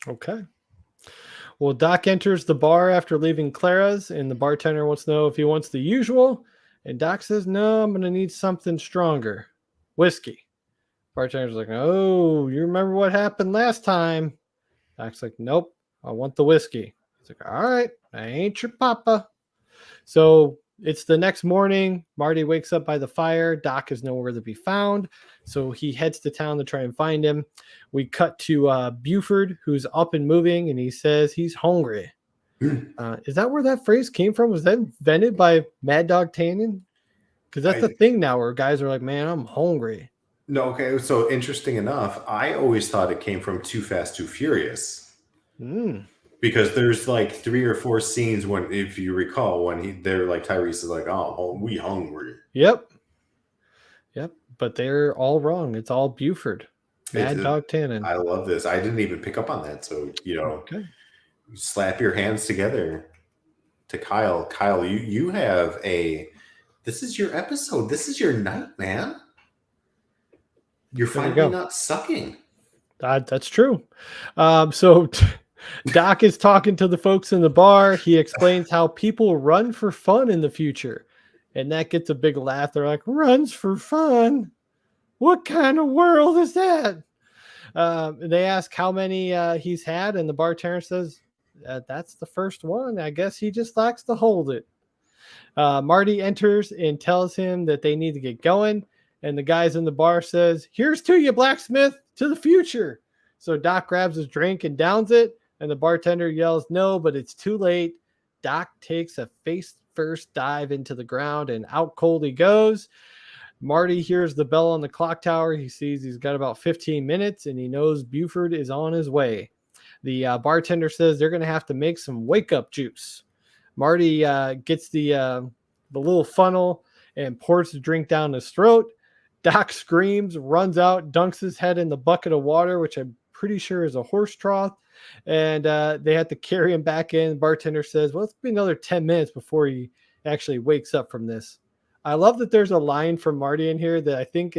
S1: Okay. Well, Doc enters the bar after leaving Clara's, and the bartender wants to know if he wants the usual. And Doc says, no, I'm going to need something stronger. Whiskey. Bartender's like, oh, you remember what happened last time? Doc's like, nope, I want the whiskey. He's like, all right, I ain't your papa. So it's the next morning. Marty wakes up by the fire. Doc is nowhere to be found. So he heads to town to try and find him. We cut to Buford, who's up and moving, and he says he's hungry. Is that where that phrase came from? Was that invented by Mad Dog Tannen? Because that's the thing now where guys are like, man, I'm hungry.
S2: No, okay. So interesting enough, I always thought it came from Too Fast, Too Furious. Because there's like 3 or 4 scenes when, if you recall, when they're like Tyrese is like, "Oh, we hungry."
S1: Yep. But they're all wrong. It's all Buford. Mad Dog Tannen.
S2: I love this. I didn't even pick up on that. So
S1: okay.
S2: Slap your hands together to Kyle. Kyle, you have this is your episode. This is your night, man. You're finally not sucking.
S1: That's true. So Doc is talking to the folks in the bar. He explains how people run for fun in the future. And that gets a big laugh. They're like, runs for fun? What kind of world is that? They ask how many he's had. And the bartender says, that's the first one. I guess he just likes to hold it. Marty enters and tells him that they need to get going. And the guys in the bar says, here's to you, blacksmith, to the future. So Doc grabs his drink and downs it. And the bartender yells, no, but it's too late. Doc takes a face-first dive into the ground, and out cold he goes. Marty hears the bell on the clock tower. He sees he's got about 15 minutes, and he knows Buford is on his way. The bartender says they're going to have to make some wake-up juice. Marty gets the little funnel and pours the drink down his throat. Doc screams, runs out, dunks his head in the bucket of water, which I'm pretty sure is a horse trough. And they had to carry him back in. The bartender says, well, it's been another 10 minutes before he actually wakes up from this. I love that there's a line from Marty in here that I think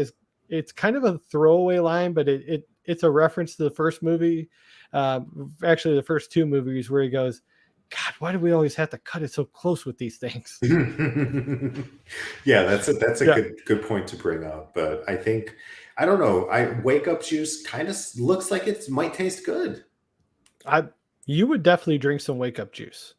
S1: it's kind of a throwaway line, but it's a reference to the first movie. Actually, the first 2 movies where he goes, God, why do we always have to cut it so close with these things?
S2: Yeah, that's a good point to bring up. But I think, I don't know, wake up juice kind of looks like it might taste good.
S1: You would definitely drink some wake up juice.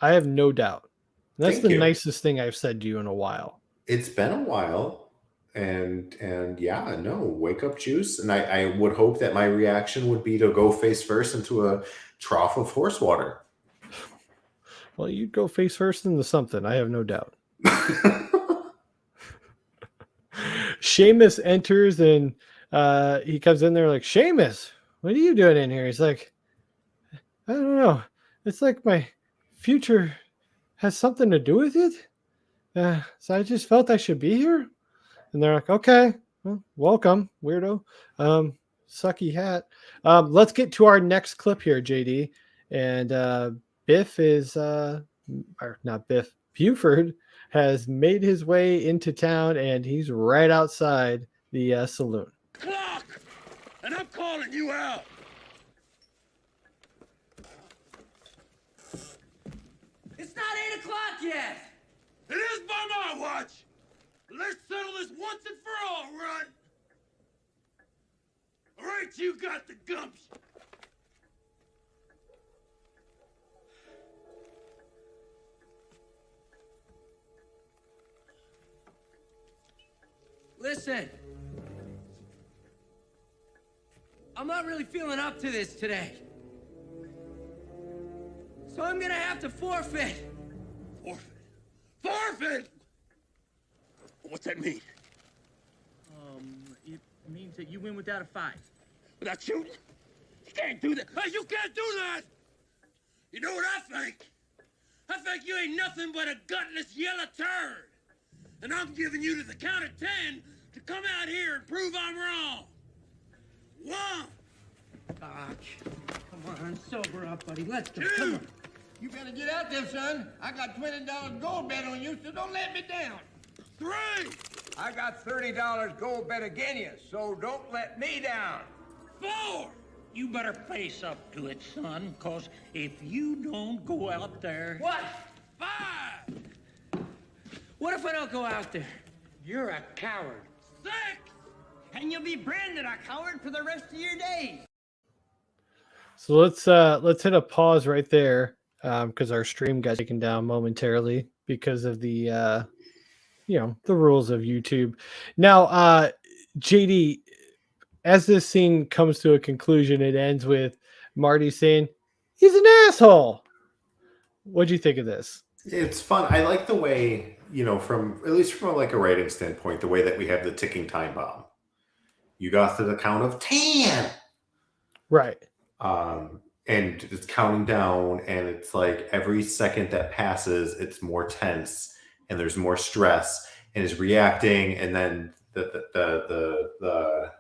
S1: I have no doubt. That's the nicest thing I've said to you in a while.
S2: It's been a while, and yeah, no, wake up juice. And I would hope that my reaction would be to go face first into a trough of horse water.
S1: Well, you'd go face first into something. I have no doubt. Seamus enters, and he comes in there like, Seamus, what are you doing in here? He's like, I don't know. It's like my future has something to do with it. So I just felt I should be here. And they're like, okay, well, welcome, weirdo. Sucky hat. Let's get to our next clip here, JD. And Biff is, or not Biff, Buford has made his way into town, and he's right outside the saloon.
S3: Clock! And I'm calling you out!
S6: It's not 8 o'clock yet!
S3: It is by my watch! Let's settle this once and for all, Run! All right, you got the gumption.
S4: Listen. I'm not really feeling up to this today. So I'm gonna have to forfeit.
S3: Forfeit? Forfeit? What's that mean?
S7: It
S4: means that you win without a fight.
S3: Without shooting? You can't do that. Hey, you can't do that! You know what I think? I think you ain't nothing but a gutless yellow turd. And I'm giving you to the count of 10 to come out here and prove I'm wrong. 1.
S4: Doc, come on, sober up, buddy. Let's go.
S3: 2.
S4: Come on.
S6: You better get out there, son. I got $20 gold bet on you, so don't let me down.
S3: 3.
S6: I got $30 gold bet again you, so don't let me down.
S3: 4.
S8: You better face up to it, son, because if you don't go out there...
S4: What?
S3: 5.
S4: What if I don't go out there?
S8: You're a coward.
S3: 6.
S6: And you'll be branded a coward for the rest of your days.
S1: So let's hit a pause right there because our stream got taken down momentarily because of the the rules of YouTube. Now, JD, as this scene comes to a conclusion, it ends with Marty saying, "He's an asshole." What do you think of this?
S2: It's fun. I like the way, from at least from like a writing standpoint, the way that we have the ticking time bomb. You got to the count of 10.
S1: Right.
S2: And it's counting down, and it's like every second that passes, it's more tense, and there's more stress, and is reacting, and then the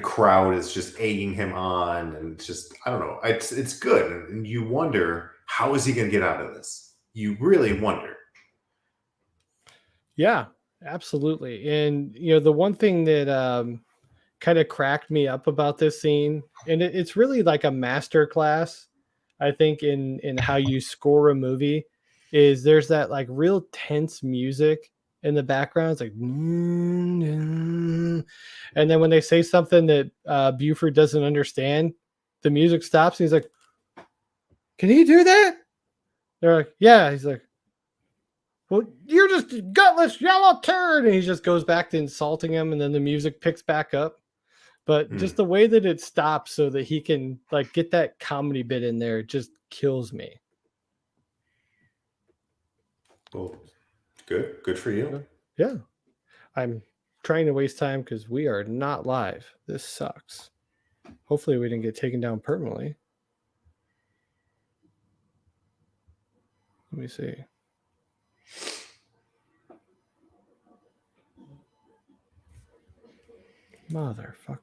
S2: crowd is just egging him on, and it's just, I don't know, it's good, and you wonder, how is he going to get out of this? You really wonder.
S1: Yeah, absolutely. And the one thing that kind of cracked me up about this scene, and it's really like a master class, I think, in how you score a movie, is there's that like real tense music in the background. It's like, and then when they say something that Buford doesn't understand, the music stops. And he's like, "Can he do that?" They're like, "Yeah." He's like, "Well, you're just a gutless yellow turd," and he just goes back to insulting him, and then the music picks back up. But just the way that it stops so that he can like get that comedy bit in there just kills me.
S2: Well, good for you.
S1: Yeah. I'm trying to waste time because we are not live. This sucks. Hopefully we didn't get taken down permanently. Let me see. Motherfucker.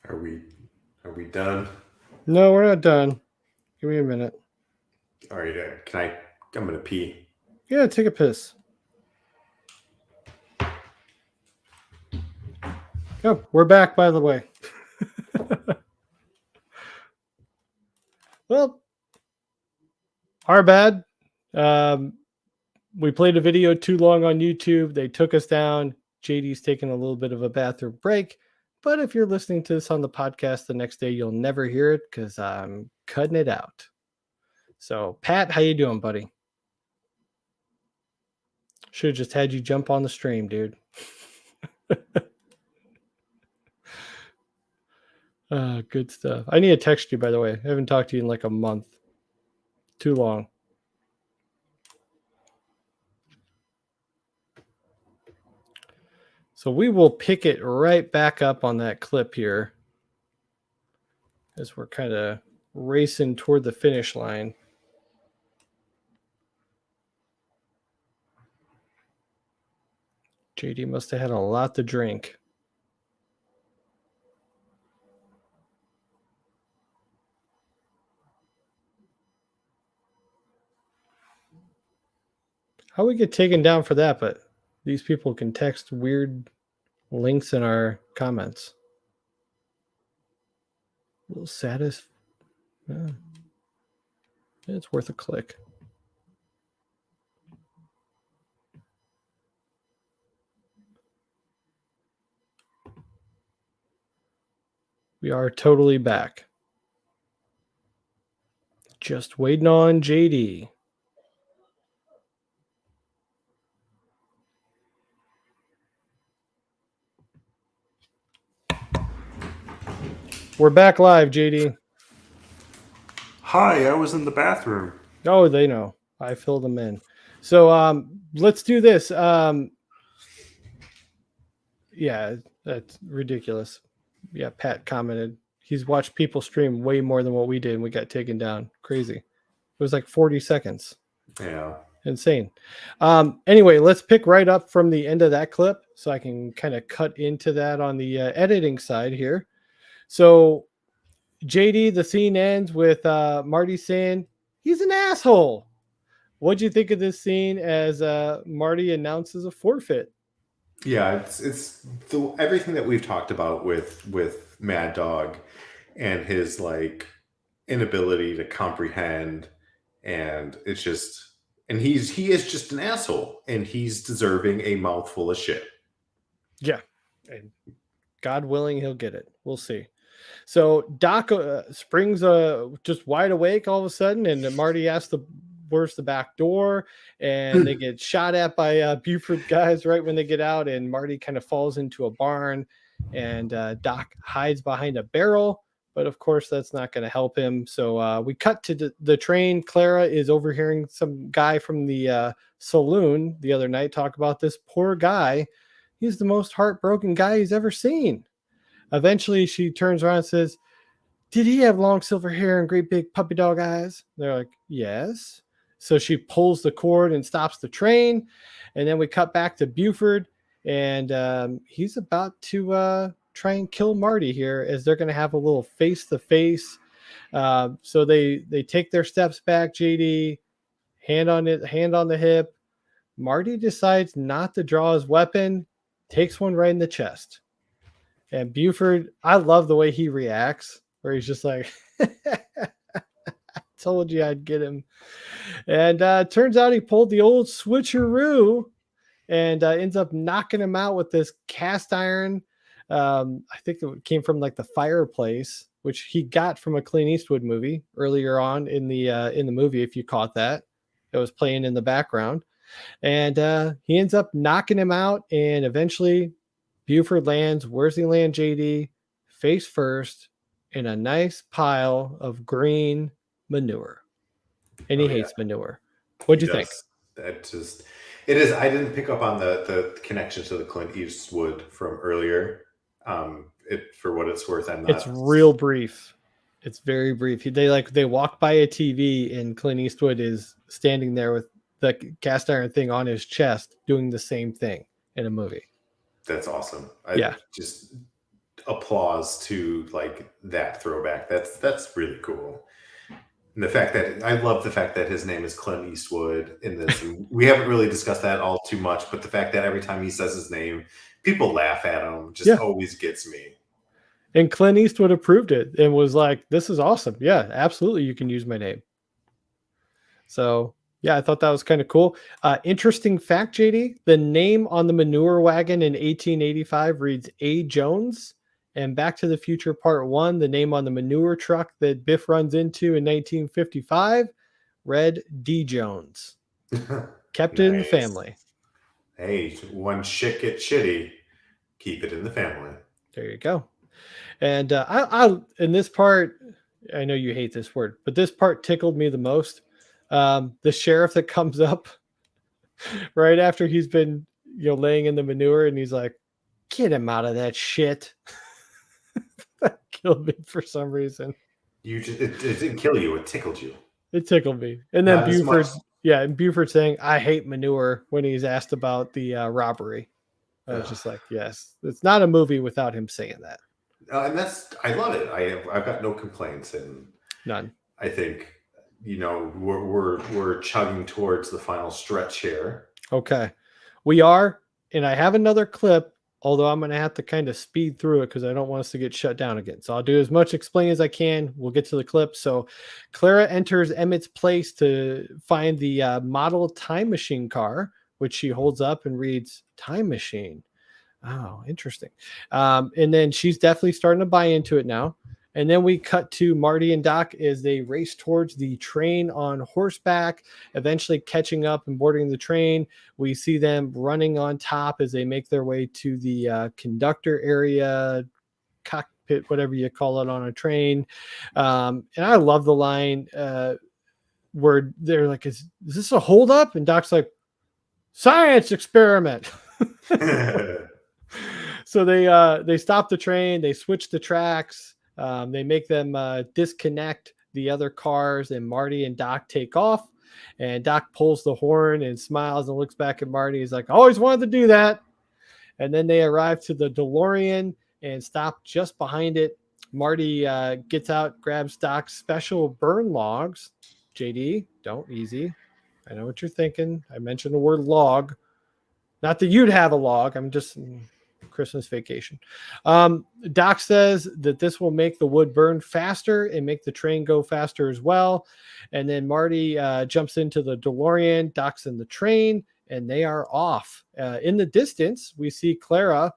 S2: Are we done?
S1: No, we're not done. Give me a minute.
S2: All right, I'm gonna pee.
S1: Yeah, take a piss. Oh, we're back, by the way. Well, our bad. We played a video too long on YouTube. They took us down. JD's taking a little bit of a bathroom break. But if you're listening to this on the podcast the next day, you'll never hear it because I'm cutting it out. So, Pat, how you doing, buddy? Should have just had you jump on the stream, dude. Good stuff. I need to text you, by the way. I haven't talked to you in like a month. Too long. So we will pick it right back up on that clip here as we're kind of racing toward the finish line. JD must have had a lot to drink. How we get taken down for that, but these people can text weird links in our comments. A little saddest. Yeah. It's worth a click. We are totally back. Just waiting on JD. We're back live, JD.
S2: Hi, I was in the bathroom.
S1: Oh, they know. I filled them in. So let's do this. Yeah, that's ridiculous. Yeah, Pat commented. He's watched people stream way more than what we did, and we got taken down. Crazy. It was like 40 seconds.
S2: Yeah.
S1: Insane. Anyway, let's pick right up from the end of that clip so I can kind of cut into that on the editing side here. So JD, the scene ends with Marty saying he's an asshole. What'd you think of this scene as Marty announces a forfeit?
S2: Yeah, it's everything that we've talked about with Mad Dog and his like inability to comprehend, and it's just, and he is just an asshole, and he's deserving a mouthful of shit.
S1: Yeah, and God willing, he'll get it. We'll see. So Doc springs just wide awake all of a sudden, and Marty asks where's the back door, and they get shot at by Buford guys right when they get out, and Marty kind of falls into a barn, and Doc hides behind a barrel, but of course that's not going to help him. So we cut to the train. Clara is overhearing some guy from the saloon the other night talk about this poor guy. He's the most heartbroken guy he's ever seen. Eventually she turns around and says, did he have long silver hair and great big puppy dog eyes? They're like, yes. So she pulls the cord and stops the train. And then we cut back to Buford, and he's about to try and kill Marty here, as they're going to have a little face-to-face. So they take their steps back, JD, hand on the hip. Marty decides not to draw his weapon, takes one right in the chest. And Buford, I love the way he reacts, where he's just like, told you I'd get him. And turns out he pulled the old switcheroo and ends up knocking him out with this cast iron. I think it came from like the fireplace, which he got from a Clint Eastwood movie earlier on in the movie. If you caught that, it was playing in the background. And he ends up knocking him out, and eventually Buford lands. Where's he land, JD? Face first in a nice pile of green manure. And he hates manure. What'd you think?
S2: That just, it is. I didn't pick up on the connection to the Clint Eastwood from earlier. For what it's worth, I'm not.
S1: It's real brief. It's very brief. They walk by a TV, and Clint Eastwood is standing there with the cast iron thing on his chest, doing the same thing in a movie.
S2: That's awesome. Just applause to like that throwback. That's really cool. And I love the fact that his name is Clint Eastwood in this. And we haven't really discussed that all too much, but the fact that every time he says his name, people laugh at him just always gets me.
S1: And Clint Eastwood approved it and was like, this is awesome. Yeah, absolutely. You can use my name. So yeah, I thought that was kind of cool. Interesting fact, JD, the name on the manure wagon in 1885 reads A. Jones. And Back to the Future Part 1, the name on the manure truck that Biff runs into in 1955, read D. Jones. Kept it in the family.
S2: Hey, when shit gets shitty, keep it in the family.
S1: There you go. And I in this part, I know you hate this word, but this part tickled me the most. The sheriff that comes up right after he's been laying in the manure, and he's like, get him out of that shit. That killed me for some reason.
S2: It didn't kill you, it tickled you.
S1: It tickled me. And then Buford saying, I hate manure, when he's asked about the robbery. I was just like, yes, it's not a movie without him saying that.
S2: And I love it. I've got no complaints, and
S1: none.
S2: I think we're chugging towards the final stretch here.
S1: Okay, we are, and I have another clip. Although I'm going to have to kind of speed through it because I don't want us to get shut down again. So I'll do as much explaining as I can. We'll get to the clip. So Clara enters Emmett's place to find the model time machine car, which she holds up and reads time machine. Oh, interesting. And then she's definitely starting to buy into it now. And then we cut to Marty and Doc as they race towards the train on horseback, eventually catching up and boarding the train. We see them running on top as they make their way to the conductor area, cockpit, whatever you call it on a train. And I love the line where they're like, is this a holdup? And Doc's like, science experiment. So they stop the train, they switch the tracks, they make them disconnect the other cars, and Marty and Doc take off. And Doc pulls the horn and smiles and looks back at Marty. He's like, I always wanted to do that. And then they arrive to the DeLorean and stop just behind it. Marty gets out, grabs Doc's special burn logs. JD, don't easy. I know what you're thinking. I mentioned the word log. Not that you'd have a log. I'm just Christmas vacation. Doc says that this will make the wood burn faster and make the train go faster as well. And then Marty jumps into the DeLorean, Doc's in the train, and they are off. In the distance, we see Clara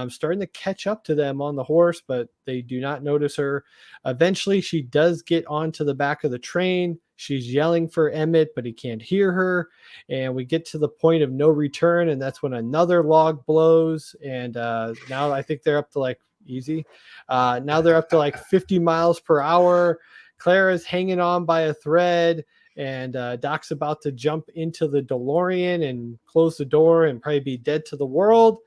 S1: starting to catch up to them on the horse, but they do not notice her. Eventually, she does get onto the back of the train. She's yelling for Emmett, but he can't hear her. And we get to the point of no return, and that's when another log blows. And now I think they're up to like easy. Now they're up to like 50 miles per hour. Clara's hanging on by a thread, and Doc's about to jump into the DeLorean and close the door and probably be dead to the world.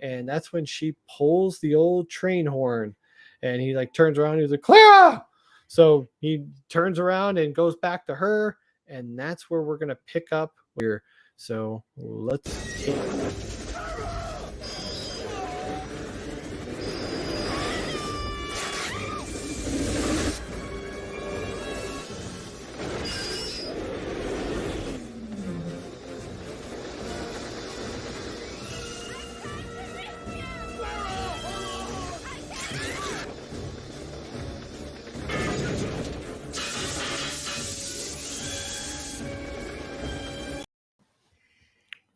S1: And that's when she pulls the old train horn, and he like turns around and he's like, Clara! So he turns around and goes back to her, and that's where we're going to pick up here. So let's take it.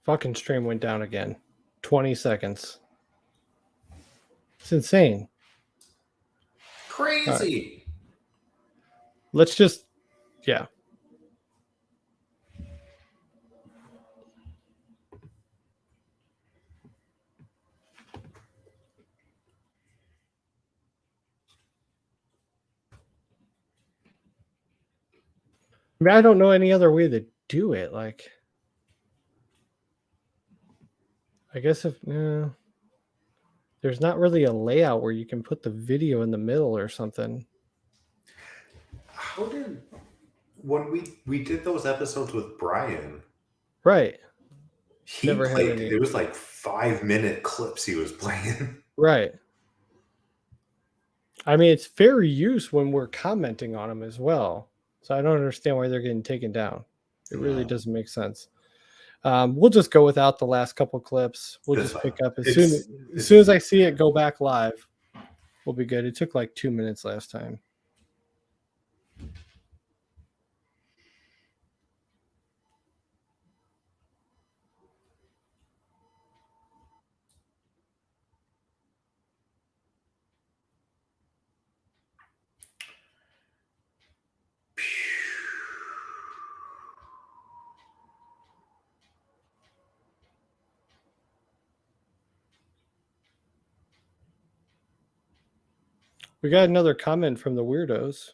S1: Fucking stream went down again. 20 seconds. It's insane.
S2: Crazy.
S1: Right. Let's just, yeah. I mean, I don't know any other way to do it. Like, I guess if there's not really a layout where you can put the video in the middle or something.
S2: How did when we did those episodes with Brian?
S1: Right.
S2: He played. It was like 5-minute clips he was playing.
S1: Right. I mean, it's fair use when we're commenting on them as well. So I don't understand why they're getting taken down. It really doesn't make sense. We'll just go without the last couple clips. We'll just pick up as soon as I see it go back live. We'll be good. It took like 2 minutes last time. We got another comment from the weirdos.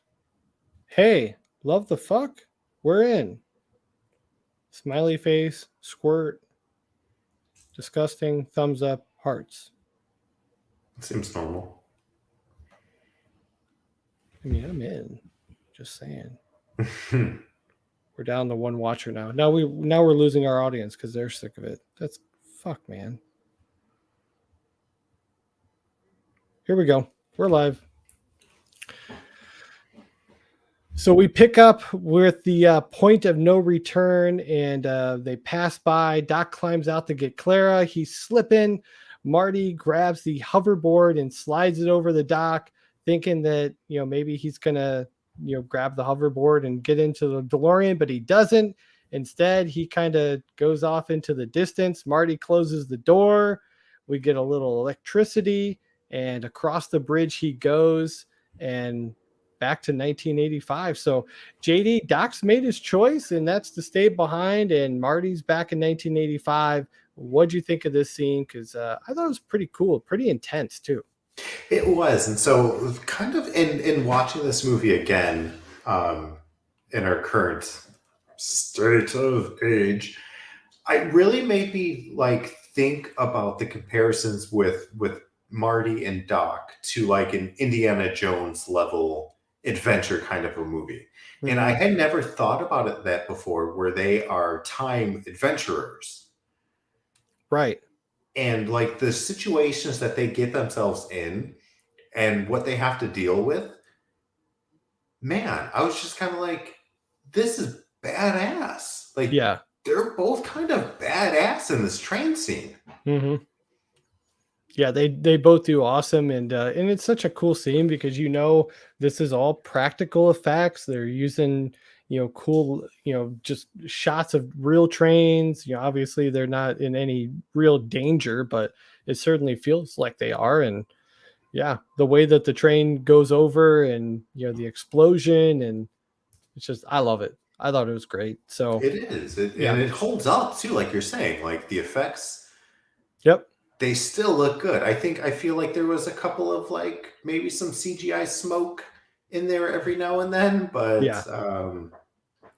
S1: Hey, love the fuck? We're in. Smiley face, squirt, disgusting, thumbs up, hearts.
S2: Seems normal.
S1: I mean, I'm in. Just saying. We're down to one watcher now. Now we're losing our audience because they're sick of it. That's fuck, man. Here we go. We're live. So we pick up with the point of no return, and they pass by. Doc climbs out to get Clara. He's slipping. Marty grabs the hoverboard and slides it over the dock, thinking that, maybe he's going to, grab the hoverboard and get into the DeLorean, but he doesn't. Instead, he kind of goes off into the distance. Marty closes the door. we get a little electricity, and across the bridge he goes, and back to 1985. So JD, Doc's made his choice, and that's to stay behind, and Marty's back in 1985. What'd you think of this scene? Because I thought it was pretty cool, pretty intense too.
S2: It was. And so kind of in watching this movie again, in our current state of age, it really made me like think about the comparisons with Marty and Doc to like an Indiana Jones level adventure kind of a movie. Mm-hmm. And I had never thought about it that before, where they are time adventurers.
S1: Right.
S2: And like the situations that they get themselves in and what they have to deal with, man, I was just kind of like, this is badass. Like,
S1: yeah,
S2: they're both kind of badass in this train scene.
S1: Mm-hmm. Yeah, they both do awesome, and it's such a cool scene because this is all practical effects. They're using cool just shots of real trains. Obviously they're not in any real danger, but it certainly feels like they are. And yeah, the way that the train goes over, and the explosion, and it's just, I love it. I thought it was great. So
S2: it is, and it holds up too, like you're saying, like the effects.
S1: Yep.
S2: They still look good. I feel like there was a couple of like maybe some CGI smoke in there every now and then, but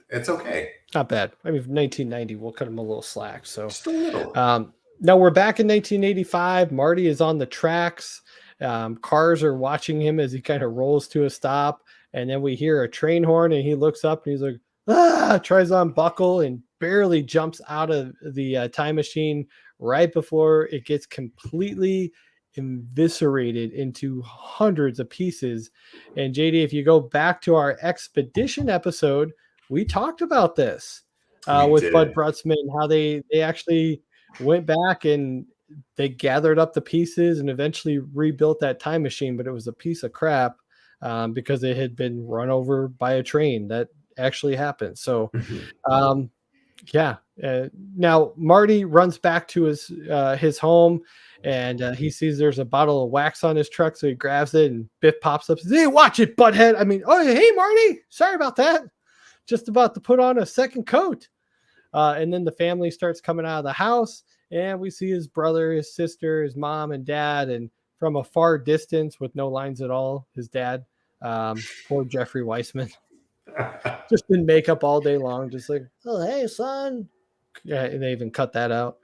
S2: it's okay.
S1: Not bad. I mean, 1990, we'll cut them a little slack. So
S2: just a little.
S1: Now we're back in 1985. Marty is on the tracks. Cars are watching him as he kind of rolls to a stop, and then we hear a train horn, and he looks up and he's like, tries to unbuckle and barely jumps out of the time machine right before it gets completely eviscerated into hundreds of pieces. And JD, if you go back to our expedition episode, we talked about this with Bud Brutzman, how they actually went back and they gathered up the pieces and eventually rebuilt that time machine, but it was a piece of crap because it had been run over by a train. That actually happened. So now Marty runs back to his home, and he sees there's a bottle of wax on his truck, so he grabs it, and Biff pops up and says, "Hey, watch it, butthead." I mean, oh, hey, Marty, sorry about that. Just about to put on a second coat. And then the family starts coming out of the house, and we see his brother, his sister, his mom and dad, and from a far distance with no lines at all, his dad, poor Jeffrey Weissman. Just in makeup all day long, just like, "Oh, hey, son." Yeah, and they even cut that out.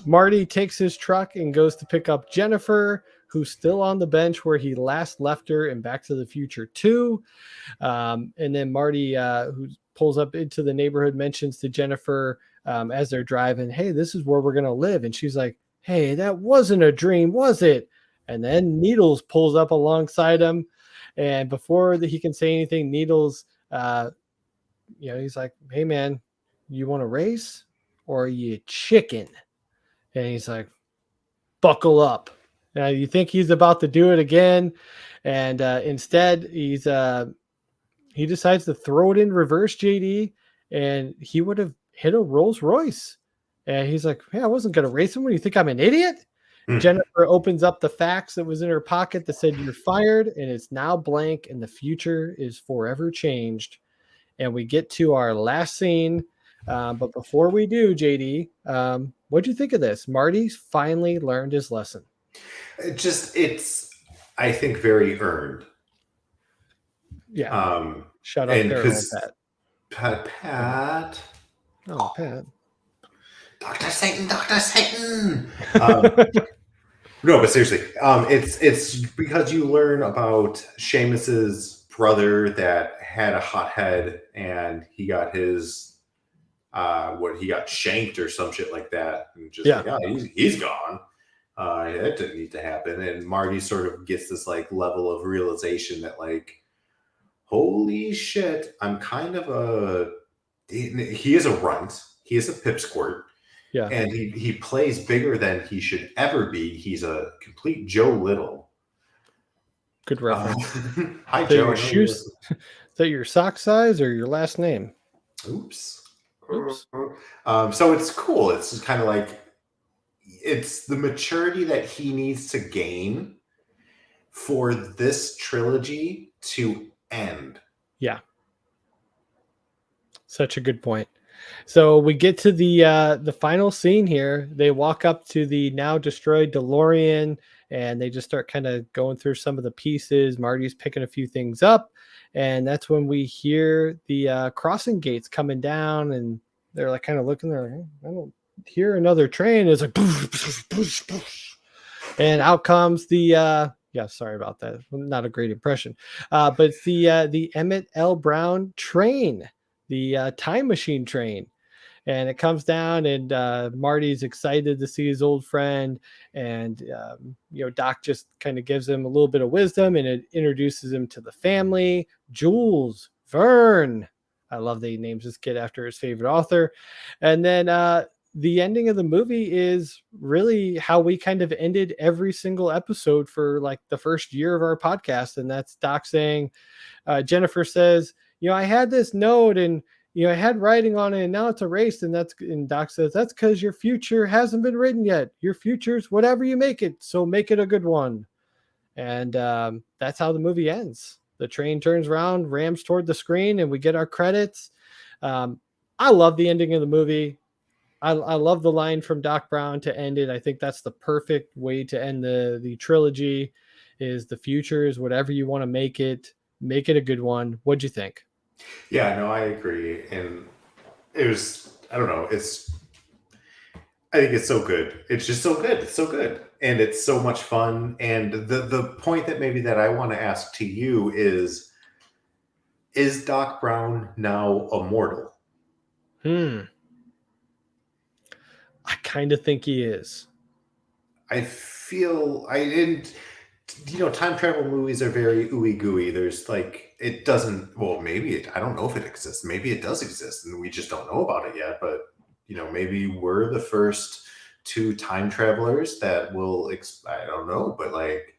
S1: Marty takes his truck and goes to pick up Jennifer, who's still on the bench where he last left her in Back to the Future 2. And then Marty, who pulls up into the neighborhood, mentions to Jennifer as they're driving, "Hey, this is where we're going to live." And she's like, "Hey, that wasn't a dream, was it?" And then Needles pulls up alongside him. And before he can say anything, Needles, he's like, "Hey, man, you want to race or are you chicken?" And he's like, "Buckle up." Now you think he's about to do it again. And instead, he decides to throw it in reverse, JD, and he would have hit a Rolls Royce. And he's like, "Hey, I wasn't going to race him. What do you think? I'm an idiot?" Jennifer opens up the fax that was in her pocket that said, "You're fired," and it's now blank, and the future is forever changed. And we get to our last scene. But before we do, JD, what'd you think of this? Marty's finally learned his lesson.
S2: It's I think very earned.
S1: Yeah. Shout out there,
S2: Pat.
S1: Oh, Pat.
S2: Dr. Satan. No, but seriously, it's because you learn about Seamus's brother that had a hot head, and he got his he got shanked or some shit like that, and just he's gone. That didn't need to happen. And Marty sort of gets this like level of realization that like, holy shit, I'm kind of he is a runt, he is a pipsqueak. Yeah. And he plays bigger than he should ever be. He's a complete Joe Little.
S1: Good reference.
S2: Hi, Joe.
S1: Your shoes, is that your sock size or your last name?
S2: Oops. So it's cool. It's just kind of like it's the maturity that he needs to gain for this trilogy to end.
S1: Yeah. Such a good point. So we get to the final scene here. They walk up to the now destroyed DeLorean and they just start kind of going through some of the pieces. Marty's picking a few things up, and that's when we hear the crossing gates coming down, and they're like kind of looking there. Like, I don't hear another train. It's like, and out comes the yeah, sorry about that. Not a great impression, but it's the Emmett L. Brown train, the time machine train, and it comes down, and Marty's excited to see his old friend, and Doc just kind of gives him a little bit of wisdom, and it introduces him to the family. Jules Verne, I love that he names this kid after his favorite author. And then the ending of the movie is really how we kind of ended every single episode for like the first year of our podcast, and that's Doc saying, Jennifer says, I had this note, and I had writing on it, and now it's erased. And Doc says, that's because your future hasn't been written yet. Your future's whatever you make it, so make it a good one. And that's how the movie ends. The train turns around, rams toward the screen, and we get our credits. I love the ending of the movie. I love the line from Doc Brown to end it. I think that's the perfect way to end the trilogy. Is the future is whatever you want to make it a good one. What'd you think?
S2: Yeah, no, I agree. And it was, I don't know, I think it's so good. It's just so good. It's so good. And it's so much fun. And the point that maybe that I want to ask to you is Doc Brown now immortal?
S1: I kind of think he is.
S2: I feel I didn't, time travel movies are very ooey gooey. There's like, it doesn't, well, I don't know if it exists. Maybe it does exist and we just don't know about it yet. But, maybe we're the first two time travelers that will, I don't know, but like,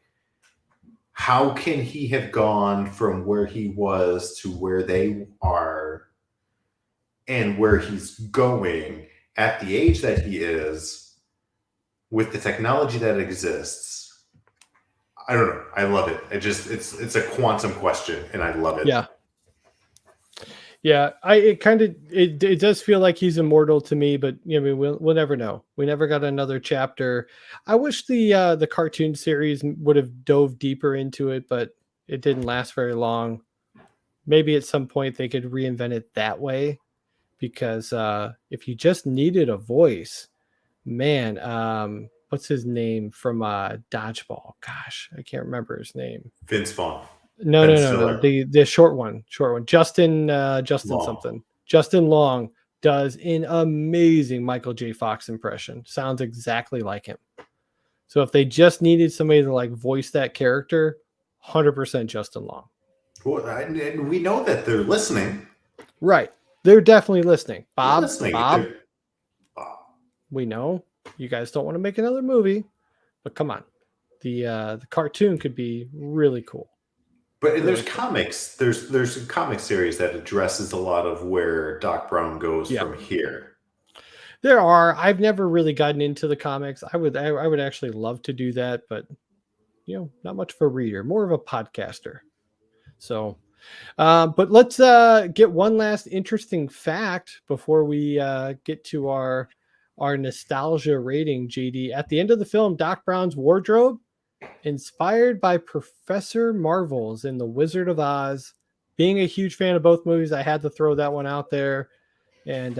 S2: how can he have gone from where he was to where they are and where he's going at the age that he is with the technology that exists? I don't know. I love it. It's a quantum question, and I love it.
S1: Yeah. It does feel like he's immortal to me, but we'll never know. We never got another chapter. I wish the cartoon series would have dove deeper into it, but it didn't last very long. Maybe at some point they could reinvent it that way, because if you just needed a voice, man, what's his name from Dodgeball? Gosh, I can't remember his name.
S2: Vince Vaughn.
S1: No. The short one. Justin Long. Something. Justin Long does an amazing Michael J. Fox impression. Sounds exactly like him. So if they just needed somebody to like voice that character, 100% Justin Long.
S2: Well, and we know that they're listening.
S1: Right. They're definitely listening. Bob, we know you guys don't want to make another movie, but come on. The cartoon could be really cool.
S2: But there's comics. There's a comic series that addresses a lot of where Doc Brown goes from here.
S1: There are. I've never really gotten into the comics. I would actually love to do that, but not much of a reader, more of a podcaster. So, but let's get one last interesting fact before we get to our nostalgia rating, JD. At the end of the film, Doc Brown's wardrobe, inspired by Professor Marvel's in The Wizard of Oz. Being a huge fan of both movies, I had to throw that one out there. And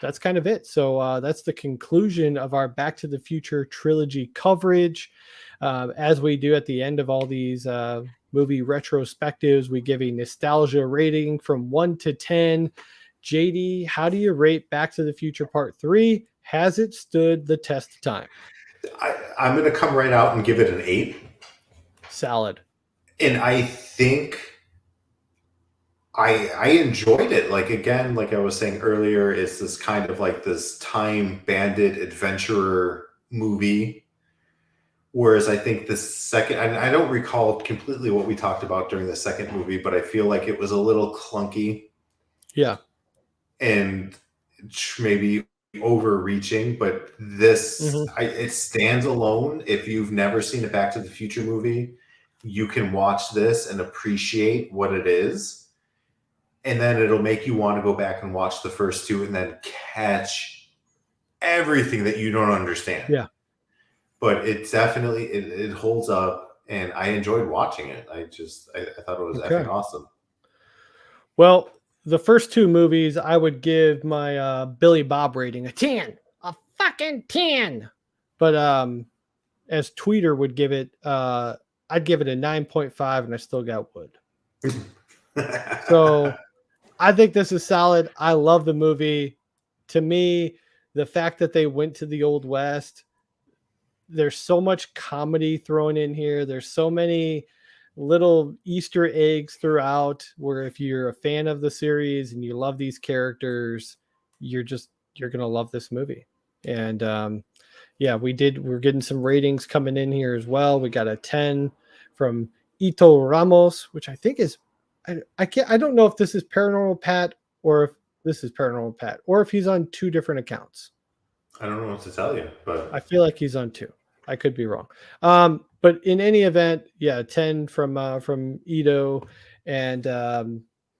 S1: that's kind of it. So that's the conclusion of our Back to the Future trilogy coverage. As we do at the end of all these movie retrospectives, we give a nostalgia rating from 1 to 10. JD, how do you rate Back to the Future Part 3? Has it stood the test of time?
S2: I'm going to come right out and give it an 8.
S1: Solid.
S2: And I think I enjoyed it. Like, again, like I was saying earlier, it's this kind of like this time bandit adventurer movie. Whereas I think the second, I don't recall completely what we talked about during the second movie, but I feel like it was a little clunky.
S1: Yeah.
S2: And maybe overreaching, but this
S1: Mhm.
S2: it stands alone. If you've never seen a Back to the Future movie, you can watch this and appreciate what it is, and then it'll make you want to go back and watch the first two and then catch everything that you don't understand.
S1: Yeah.
S2: But it definitely it holds up, and I enjoyed watching it. I thought it was
S1: Okay.
S2: effing awesome.
S1: Well, the first two movies, I would give my Billy Bob rating a 10, a fucking 10. But as Tweeter would give it, I'd give it a 9.5, and I still got wood. So I think this is solid. I love the movie. To me, the fact that they went to the Old West, there's so much comedy thrown in here. There's so many little Easter eggs throughout where if you're a fan of the series and you love these characters, you're going to love this movie. And yeah, we're getting some ratings coming in here as well. We got a 10 from Ito Ramos, which I think is, I don't know if this is Paranormal Pat or if this is Paranormal Pat or if he's on two different accounts.
S2: I don't know what to tell you, but
S1: I feel like he's on two. I could be wrong. But in any event, yeah, 10 from Ito. And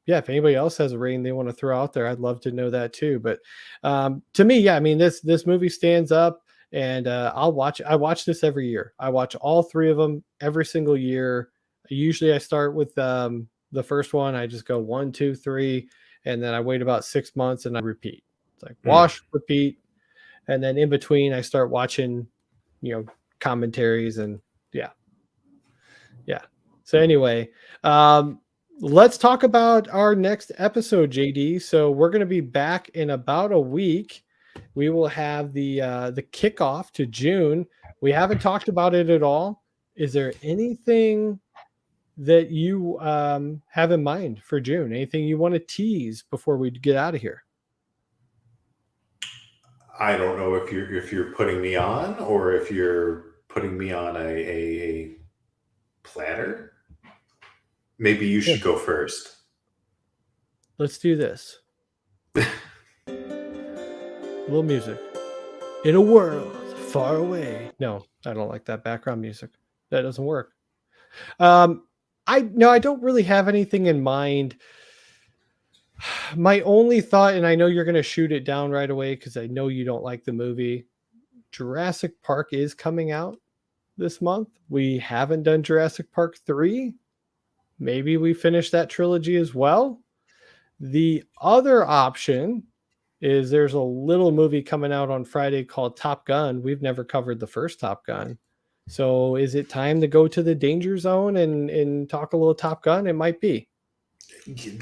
S1: yeah, if anybody else has a rating they want to throw out there, I'd love to know that too. But to me, yeah, I mean, this movie stands up, and I watch this every year. I watch all three of them every single year. Usually I start with the first one. I just go 1, 2, 3, and then I wait about 6 months and I repeat. It's like wash, repeat. And then in between I start watching, commentaries and yeah. So anyway, let's talk about our next episode, JD. So we're going to be back in about a week. We will have the kickoff to June. We haven't talked about it at all. Is there anything that you have in mind for June? Anything you want to tease before we get out of here?
S2: I don't know if you're putting me on or if you're putting me on a platter. Maybe you should go first.
S1: Let's do this. A little music. In a world far away. No, I don't like that background music. That doesn't work. I don't really have anything in mind. My only thought, and I know you're going to shoot it down right away because I know you don't like the movie. Jurassic Park is coming out this month. We haven't done Jurassic Park 3. Maybe we finish that trilogy as well. The other option is there's a little movie coming out on Friday called Top Gun. We've never covered the first Top Gun. So is it time to go to the danger zone and talk a little Top Gun? It might be.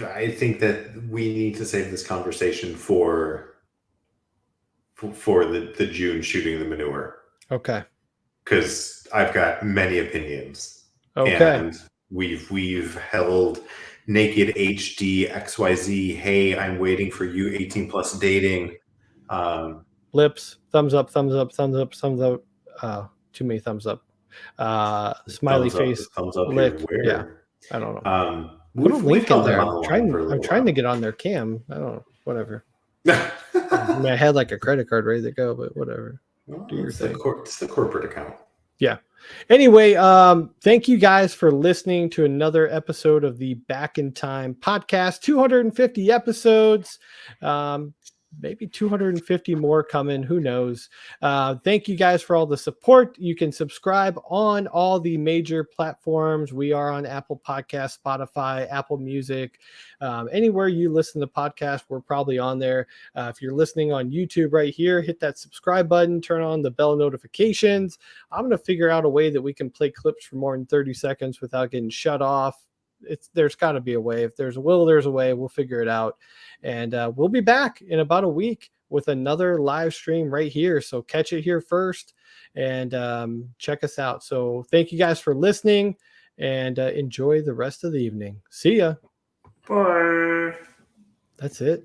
S2: I think that we need to save this conversation for the June shooting the manure.
S1: Okay.
S2: Because I've got many opinions.
S1: Okay.
S2: And we've held Naked HD XYZ. Hey, I'm waiting for you. 18 plus dating.
S1: Lips. Thumbs up. Thumbs up. Thumbs up. Thumbs up. Too many thumbs up. Smiley face.
S2: Thumbs up.
S1: Lick.
S2: Where?
S1: Yeah. I don't know.
S2: Put
S1: a link in there. I'm trying to get on their cam. I don't know. Whatever. I mean, I had like a credit card ready to go, but whatever.
S2: Well,
S1: do your thing.
S2: It's the corporate account.
S1: Yeah. Anyway, thank you guys for listening to another episode of the Back in Time podcast. 250 episodes. Maybe 250 more coming. Who knows? Thank you guys for all the support. You can subscribe on all the major platforms. We are on Apple Podcasts, Spotify, Apple Music. Anywhere you listen to podcasts, we're probably on there. If you're listening on YouTube right here, hit that subscribe button, turn on the bell notifications. I'm going to figure out a way that we can play clips for more than 30 seconds without getting shut off. There's got to be a way. If there's a will, there's a way. We'll figure it out. And we'll be back in about a week with another live stream right here. So catch it here first and check us out. So thank you guys for listening and enjoy the rest of the evening. See ya.
S2: Bye.
S1: That's it.